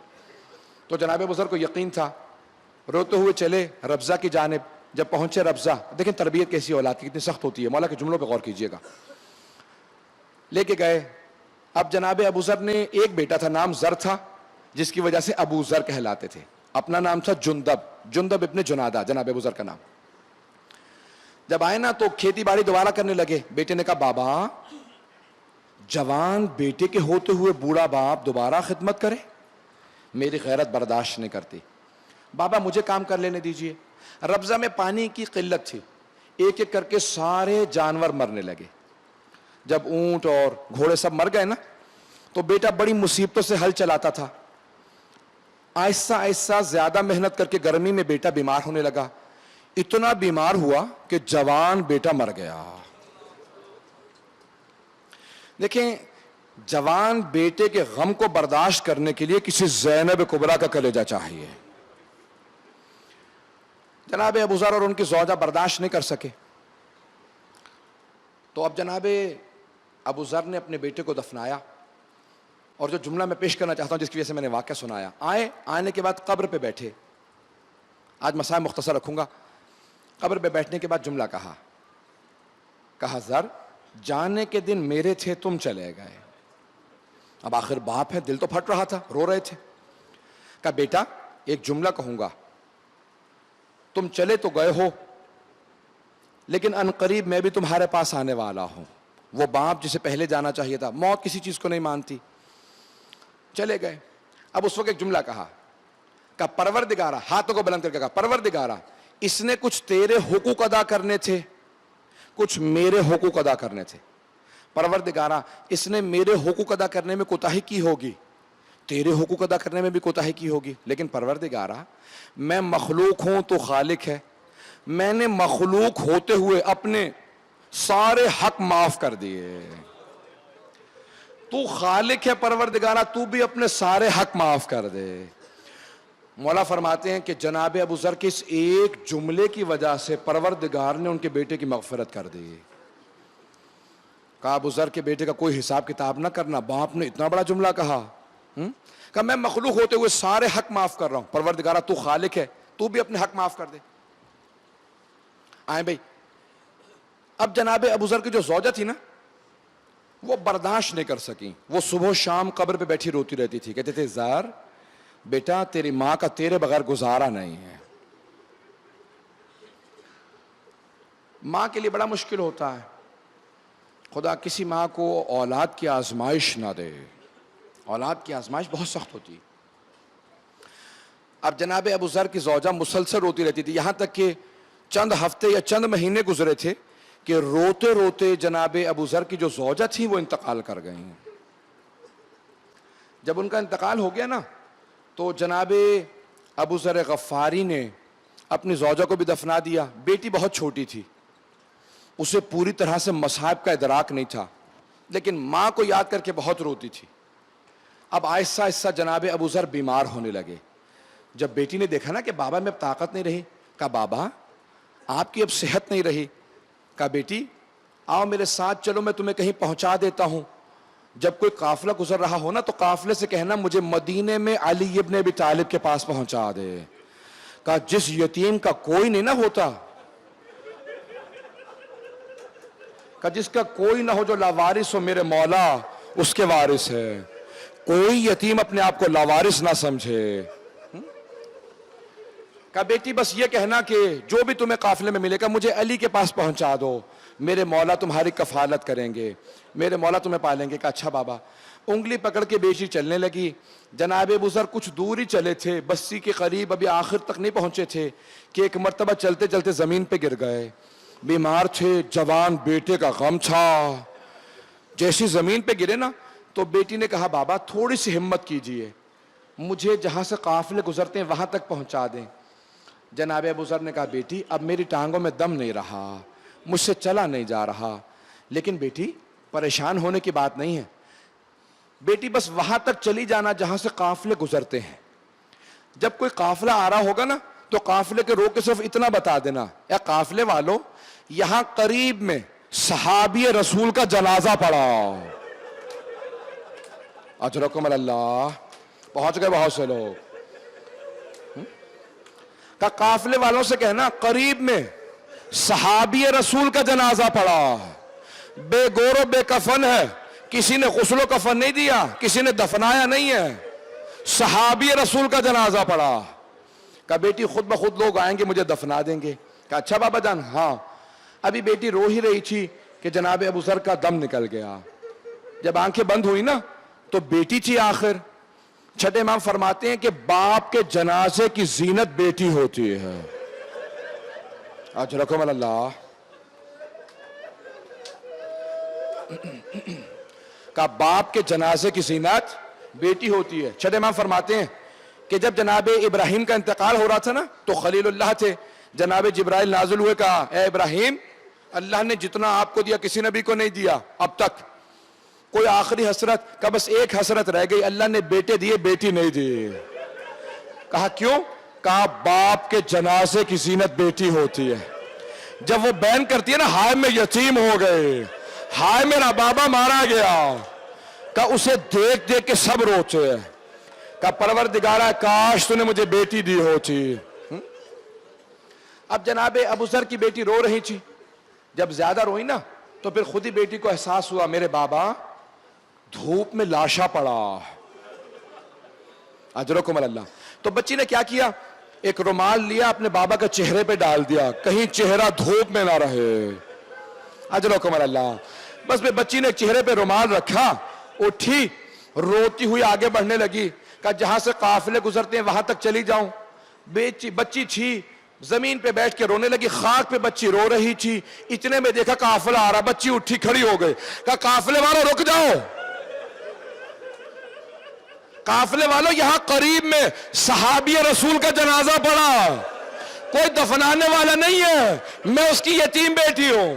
تو جناب بزرگ کو یقین تھا، روتے ہوئے چلے ربضہ کی جانب۔ جب پہنچے ربضہ، دیکھیں تربیت کیسی اولاد کی، کتنی سخت ہوتی ہے، مولا کے جملوں پہ غور کیجئے گا۔ لے کے گئے۔ اب جناب ابو ذر نے ایک بیٹا تھا، نام ذر تھا، جس کی وجہ سے ابو ذر کہلاتے تھے۔ اپنا نام تھا جندب ابن جنادہ، جناب ابو ذر کا نام۔ جب آئے نا تو کھیتی باڑی دوبارہ کرنے لگے۔ بیٹے نے کہا بابا، جوان بیٹے کے ہوتے ہوئے بوڑھا باپ دوبارہ خدمت کرے، میری غیرت برداشت نہیں کرتی، بابا مجھے کام کر لینے دیجئے۔ ربضہ میں پانی کی قلت تھی، ایک ایک کر کے سارے جانور مرنے لگے۔ جب اونٹ اور گھوڑے سب مر گئے نا، تو بیٹا بڑی مصیبتوں سے ہل چلاتا تھا۔ آہستہ آہستہ زیادہ محنت کر کے گرمی میں بیٹا بیمار ہونے لگا، اتنا بیمار ہوا کہ جوان بیٹا مر گیا۔ دیکھیں، جوان بیٹے کے غم کو برداشت کرنے کے لیے کسی زینب کبریٰ کا کلیجہ چاہیے۔ جناب ابو ذر اور ان کی زوجہ برداشت نہیں کر سکے، تو اب جناب ابو ذر نے اپنے بیٹے کو دفنایا۔ اور جو جملہ میں پیش کرنا چاہتا ہوں، جس کی وجہ سے میں نے واقعہ سنایا، آنے کے بعد قبر پہ بیٹھے۔ آج مسائل مختصر رکھوں گا۔ قبر پہ بیٹھنے کے بعد جملہ کہا ذر، جانے کے دن میرے تھے، تم چلے گئے۔ اب آخر باپ ہے، دل تو پھٹ رہا تھا، رو رہے تھے۔ کہا بیٹا، ایک جملہ کہوں گا، تم چلے تو گئے ہو، لیکن عنقریب میں بھی تمہارے پاس آنے والا ہوں۔ وہ باپ جسے پہلے جانا چاہیے تھا، موت کسی چیز کو نہیں مانتی۔ چلے گئے۔ اب اس وقت ایک جملہ کہا پروردگارہ، ہاتھوں کو بلند کر کے کہا پروردگارہ، اس نے کچھ تیرے حقوق ادا کرنے تھے، کچھ میرے حقوق ادا کرنے تھے۔ پروردگارہ، اس نے میرے حقوق ادا کرنے میں کوتاہی کی ہوگی، تیرے حقوق ادا کرنے میں بھی کوتاہی کی ہوگی، لیکن پروردگارہ، میں مخلوق ہوں تو خالق ہے، میں نے مخلوق ہوتے ہوئے اپنے سارے حق معاف کر دیے۔ تو خالق ہے پروردگارہ، تو بھی اپنے سارے حق معاف کر دے۔ مولا فرماتے ہیں کہ جناب ابو ذر کے اس ایک جملے کی وجہ سے پروردگار نے ان کے بیٹے کی مغفرت کر دی۔ کہا ابو ذر کے بیٹے کا کوئی حساب کتاب نہ کرنا، باپ نے اتنا بڑا جملہ کہا۔ کہا میں مخلوق ہوتے ہوئے سارے حق معاف کر رہا ہوں، پروردگارہ تو خالق ہے، تو بھی اپنے حق معاف کر دے۔ آئیں بھائی، اب جناب ابو ذر کی جو زوجہ تھی نا، وہ برداشت نہیں کر سکیں۔ وہ صبح و شام قبر پہ بیٹھی روتی رہتی تھی، کہتے تھے ذر بیٹا، تیری ماں کا تیرے بغیر گزارا نہیں ہے۔ ماں کے لیے بڑا مشکل ہوتا ہے، خدا کسی ماں کو اولاد کی آزمائش نہ دے، اولاد کی آزمائش بہت سخت ہوتی ہے۔ اب جناب ابو ذر کی زوجہ مسلسل روتی رہتی تھی، یہاں تک کہ چند ہفتے یا چند مہینے گزرے تھے کہ روتے روتے جناب ابو ذر کی جو زوجہ تھی وہ انتقال کر گئیں۔ جب ان کا انتقال ہو گیا نا، تو جناب ابو ذر غفاری نے اپنی زوجہ کو بھی دفنا دیا۔ بیٹی بہت چھوٹی تھی، اسے پوری طرح سے مصائب کا ادراک نہیں تھا، لیکن ماں کو یاد کر کے بہت روتی تھی۔ اب آہستہ آہستہ جناب ابو ذر بیمار ہونے لگے۔ جب بیٹی نے دیکھا نا کہ بابا میں اب طاقت نہیں رہی، کہا بابا آپ کی اب صحت نہیں رہی، کہا بیٹی آؤ میرے ساتھ چلو، میں تمہیں کہیں پہنچا دیتا ہوں۔ جب کوئی قافلہ گزر رہا ہو نا، تو قافلے سے کہنا مجھے مدینے میں علی ابن ابی طالب کے پاس پہنچا دے۔ کہا جس یتیم کا کوئی نہیں نہ ہوتا، کہا جس کا کوئی نہ ہو، جو لاوارث ہو، میرے مولا اس کے وارث ہے۔ کوئی یتیم اپنے آپ کو لاوارث نہ سمجھے۔ کہا بیٹی بس یہ کہنا کہ جو بھی تمہیں قافلے میں ملے گا مجھے علی کے پاس پہنچا دو، میرے مولا تمہاری کفالت کریں گے، میرے مولا تمہیں پالیں گے۔ کہا اچھا بابا۔ انگلی پکڑ کے بیٹی چلنے لگی۔ جناب ابو ذر کچھ دور ہی چلے تھے، بستی کے قریب، ابھی آخر تک نہیں پہنچے تھے کہ ایک مرتبہ چلتے چلتے زمین پہ گر گئے۔ بیمار تھے، جوان بیٹے کا غم تھا۔ جیسی زمین پہ گرے نا، تو بیٹی نے کہا بابا تھوڑی سی ہمت کیجئے، مجھے جہاں سے قافلے گزرتے ہیں وہاں تک پہنچا دیں۔ جناب ابو ذر نے کہا بیٹی اب میری ٹانگوں میں دم نہیں رہا، مجھ سے چلا نہیں جا رہا، لیکن بیٹی پریشان ہونے کی بات نہیں ہے، بیٹی بس وہاں تک چلی جانا جہاں سے قافلے گزرتے ہیں۔ جب کوئی قافلہ آ رہا ہوگا نا، تو قافلے کے روک کے صرف اتنا بتا دینا، اے قافلے والو، یہاں قریب میں صحابی رسول کا جنازہ پڑھا. اجرکم اللہ. پہنچ گئے بہت سے لوگ. کہ قافلے والوں سے کہنا قریب میں صحابی رسول کا جنازہ پڑا، بے گور و بے کفن ہے، کسی نے غسل و کفن نہیں دیا، کسی نے دفنایا نہیں ہے، صحابی رسول کا جنازہ پڑا. کہا بیٹی خود بخود لوگ آئیں گے مجھے دفنا دیں گے. کہا اچھا بابا جان. ہاں ابھی بیٹی رو ہی رہی تھی کہ جناب ابو ذر کا دم نکل گیا. جب آنکھیں بند ہوئی نا تو بیٹی تھی آخر. چھٹے امام فرماتے ہیں کہ باپ کے جنازے کی زینت بیٹی ہوتی ہے. اجرکم اللہ. کہ باپ کے جنازے کی زینت بیٹی ہوتی ہے. چھٹے امام فرماتے ہیں کہ جب جناب ابراہیم کا انتقال ہو رہا تھا نا تو خلیل اللہ تھے، جناب جبرائیل نازل ہوئے. کہا اے ابراہیم، اللہ نے جتنا آپ کو دیا کسی نبی کو نہیں دیا اب تک. کوئی آخری حسرت؟ کہ بس ایک حسرت رہ گئی، اللہ نے بیٹے دیے بیٹی نہیں دی. کہا کیوں؟ کہا باپ کے جنازے کی زینت بیٹی ہوتی ہے. جب وہ بیان کرتی ہے نا ہائے میں یتیم ہو گئے، ہائے میرا بابا مارا گیا، کہ اسے دیکھ دیکھ کے سب روتے ہیں. کہ پروردگارہ کاش تو نے مجھے بیٹی دی ہوتی. اب جناب ابو ذر کی بیٹی رو رہی تھی. جب زیادہ روئی نا تو پھر خود ہی بیٹی کو احساس ہوا میرے بابا دھوپ میں لاشا پڑا. اجرکم اللہ. تو بچی نے کیا کیا؟ ایک رومال لیا اپنے بابا کا چہرے پہ ڈال دیا کہیں چہرہ دھوپ میں نہ رہے. اجرکم اللہ. بس بچی نے چہرے پہ رومال رکھا، اٹھی روتی ہوئی آگے بڑھنے لگی. کہ جہاں سے قافلے گزرتے ہیں وہاں تک چلی جاؤں. بچی تھی زمین پہ بیٹھ کے رونے لگی. خاک پہ بچی رو رہی تھی. اتنے میں دیکھا قافلہ آ رہا، بچی اٹھی کھڑی ہو گئی. کہا قافلے والوں رک جاؤ، قافلے والوں یہاں قریب میں صحابی رسول کا جنازہ پڑا، کوئی دفنانے والا نہیں ہے، میں اس کی یتیم بیٹی ہوں.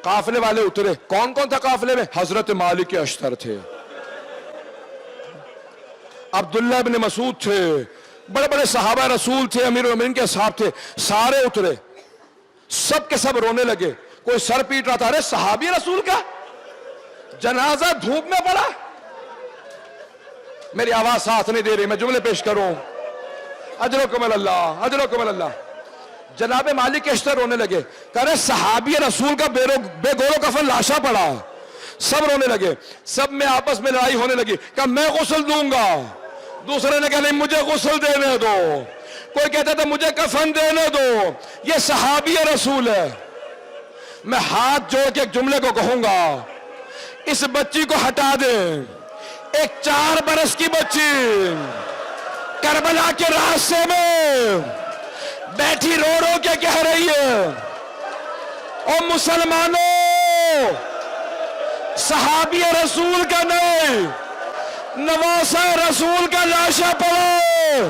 قافلے والے اترے. کون کون تھا قافلے میں؟ حضرت مالک اشتر تھے، عبداللہ ابن مسعود تھے، بڑے بڑے صحابہ رسول تھے، امیر المومنین کے صاحب تھے. سارے اترے، سب کے سب رونے لگے. کوئی سر پیٹ رہا تھا، ارے صحابی رسول کا جنازہ دھوپ میں پڑا. میری آواز ساتھ نہیں دے رہی، میں جملے پیش کروں. اجرکم اللہ، اجرکم اللہ. جناب مالک اشتر رونے لگے. کہہ رہے صحابی رسول کا بے گور و کفن لاشا پڑا. سب رونے لگے، سب میں آپس میں لڑائی ہونے لگی. کہ میں غسل دوں گا، دوسرے نے کہا نہیں مجھے غسل دینے دو، کوئی کہتا تھا مجھے کفن دینے دو. یہ صحابی رسول ہے. میں ہاتھ جوڑ کے ایک جملے کو کہوں گا، اس بچی کو ہٹا دیں. ایک 4 برس کی بچی کربلا کے راستے میں بیٹھی رو رو کے کہہ رہی ہے او مسلمانوں، صحابی رسول کا نہیں نواسہ رسول کا لاشا پڑھو.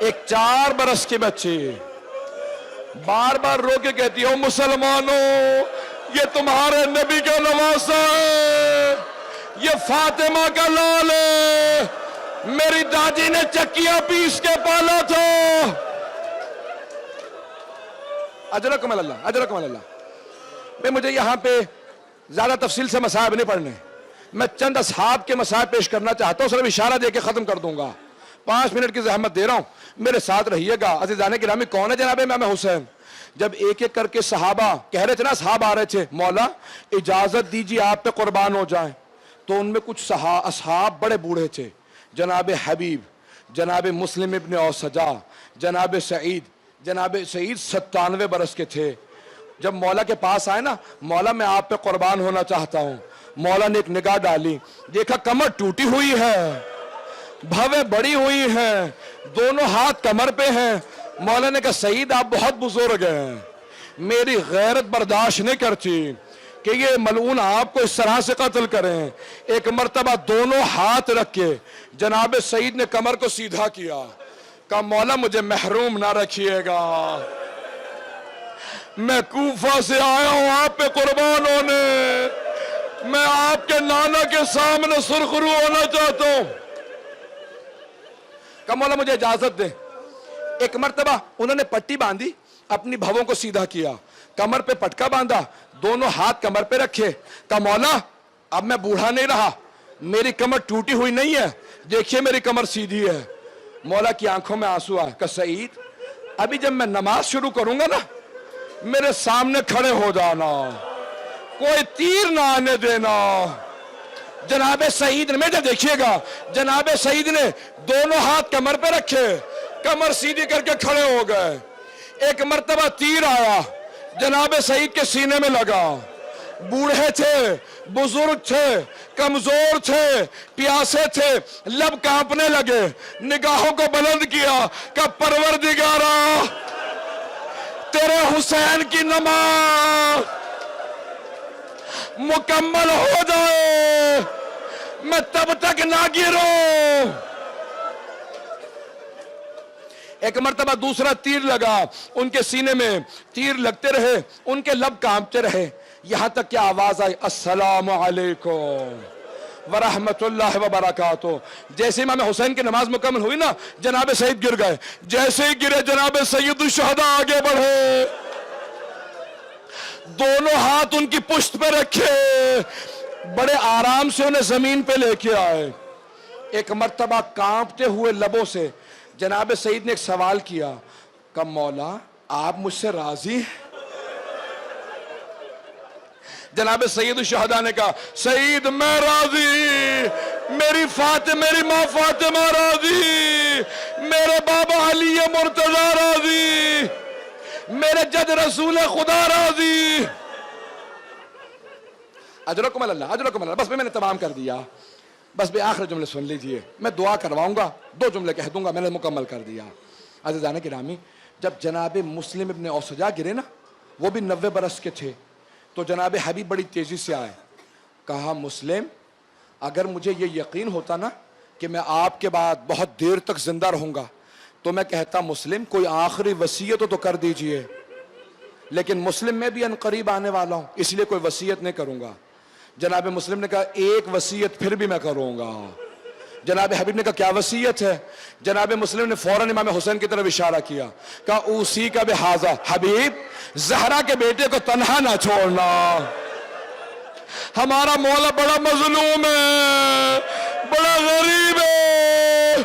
ایک 4 برس کی بچی بار بار رو کے کہتی ہے مسلمانوں یہ تمہارے نبی کا نواسہ ہے، یہ فاطمہ کا لال ہے، میری دادی نے چکیاں پیس کے پالا تھا. اجرکم اللہ، اجرکم اللہ. میں مجھے یہاں پہ زیادہ تفصیل سے مصائب نہیں پڑھنے، میں چند اصحاب کے مصائب پیش کرنا چاہتا ہوں، صرف اشارہ دے کے ختم کر دوں گا. 5 منٹ کی زحمت دے رہا ہوں، میرے ساتھ رہیے گا. عزیزان گرامی، کون ہے جناب امام حسین؟ جب ایک ایک کر کے صحابہ کہہ رہے تھے نا، صحابہ آ رہے تھے مولا اجازت دیجیے آپ پہ قربان ہو جائیں، تو ان میں کچھ اصحاب بڑے بوڑھے تھے. جناب حبیب، جناب مسلم ابن اوسجا، جناب سعید. جناب سعید 97 برس کے تھے. جب مولا کے پاس آئے نا، مولا میں آپ پہ قربان ہونا چاہتا ہوں. مولا نے ایک نگاہ ڈالی، دیکھا کمر ٹوٹی ہوئی ہے، بھویں بڑی ہوئی ہیں، دونوں ہاتھ کمر پہ ہیں. مولا نے کہا سعید آپ بہت بزرگ ہیں، میری غیرت برداشت نہیں کرتی کہ یہ ملعون آپ کو اس طرح سے قتل کریں. ایک مرتبہ دونوں ہاتھ رکھ کے جناب سعید نے کمر کو سیدھا کیا. کہا مولا مجھے محروم نہ رکھیے گا، میں کوفہ سے آیا ہوں آپ پہ قربان ہونے، میں آپ کے نانا کے سامنے سرخرو ہونا چاہتا ہوں. کہ مولا مجھے اجازت دے. ایک مرتبہ انہوں نے پٹی باندھی, اپنی بھووں کو سیدھا کیا, کمر پہ پٹکا باندھا, دونوں ہاتھ کمر پہ رکھے. کہ مولا اب میں بوڑھا نہیں رہا, میری کمر ٹوٹی ہوئی نہیں ہے, دیکھیے میری کمر سیدھی ہے. مولا کی آنکھوں میں آنسو آئے. کہ سعید ابھی جب میں نماز شروع کروں گا نا, میرے سامنے کھڑے ہو جانا, کوئی تیر نہ آنے دینا. جناب سعید نے, دیکھیے گا, جناب سعید نے دونوں ہاتھ کمر پہ رکھے, کمر سیدھی کر کے کھڑے ہو گئے. ایک مرتبہ تیر آیا, جناب سعید کے سینے میں لگا. بوڑھے تھے, بزرگ تھے, کمزور تھے, پیاسے تھے, لب کانپنے لگے. نگاہوں کو بلند کیا کہ پروردگارا تیرے حسین کی نماز مکمل ہو جائے, میں تب تک نہ گروں. ایک مرتبہ دوسرا تیر لگا, ان کے سینے میں تیر لگتے رہے, ان کے لب کانپتے رہے, یہاں تک کہ آواز آئی السلام علیکم ورحمت اللہ وبرکاتہ. جیسے امام حسین کی نماز مکمل ہوئی نا, جناب سعید گر گئے. جیسے ہی گرے, جناب سید الشہداء آگے بڑھے, دونوں ہاتھ ان کی پشت پہ رکھے, بڑے آرام سے انہیں زمین پہ لے کے آئے. ایک مرتبہ کانپتے ہوئے لبوں سے جناب سعید نے ایک سوال کیا کہ مولا آپ مجھ سے راضی ہیں؟ جناب سید الشہداء نے کہا سعید میں راضی, میری ماں فاطمہ راضی, میرے بابا علی مرتضی راضی, میرے جد رسول خدا راضی. اجرکم اللہ, اجرکم اللہ. بس میں نے تمام کر دیا, بس بے آخر جملے سن لیجئے, میں دعا کرواؤں گا, 2 جملے کہہ دوں گا, میں نے مکمل کر دیا. عزیزان گرامی, جب جناب مسلم ابن اوسجا گرے نا, وہ بھی 90 برس کے تھے, تو جناب حبیب بڑی تیزی سے آئے. کہا مسلم اگر مجھے یہ یقین ہوتا نا کہ میں آپ کے بعد بہت دیر تک زندہ رہوں گا, تو میں کہتا مسلم کوئی آخری وصیت ہو تو کر دیجئے, لیکن مسلم میں بھی ان قریب آنے والا ہوں, اس لیے کوئی وصیت نہیں کروں گا. جناب مسلم نے کہا ایک وصیت پھر بھی میں کروں گا. جناب حبیب نے کہا کیا وصیت ہے؟ جناب مسلم نے فوراً امام حسین کی طرف اشارہ کیا, کہا اوصی کا بہذا, حبیب زہرا کے بیٹے کو تنہا نہ چھوڑنا, ہمارا مولا بڑا مظلوم ہے, بڑا غریب ہے.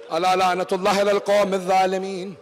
الا لعنت اللہ علی القوم الظالمین.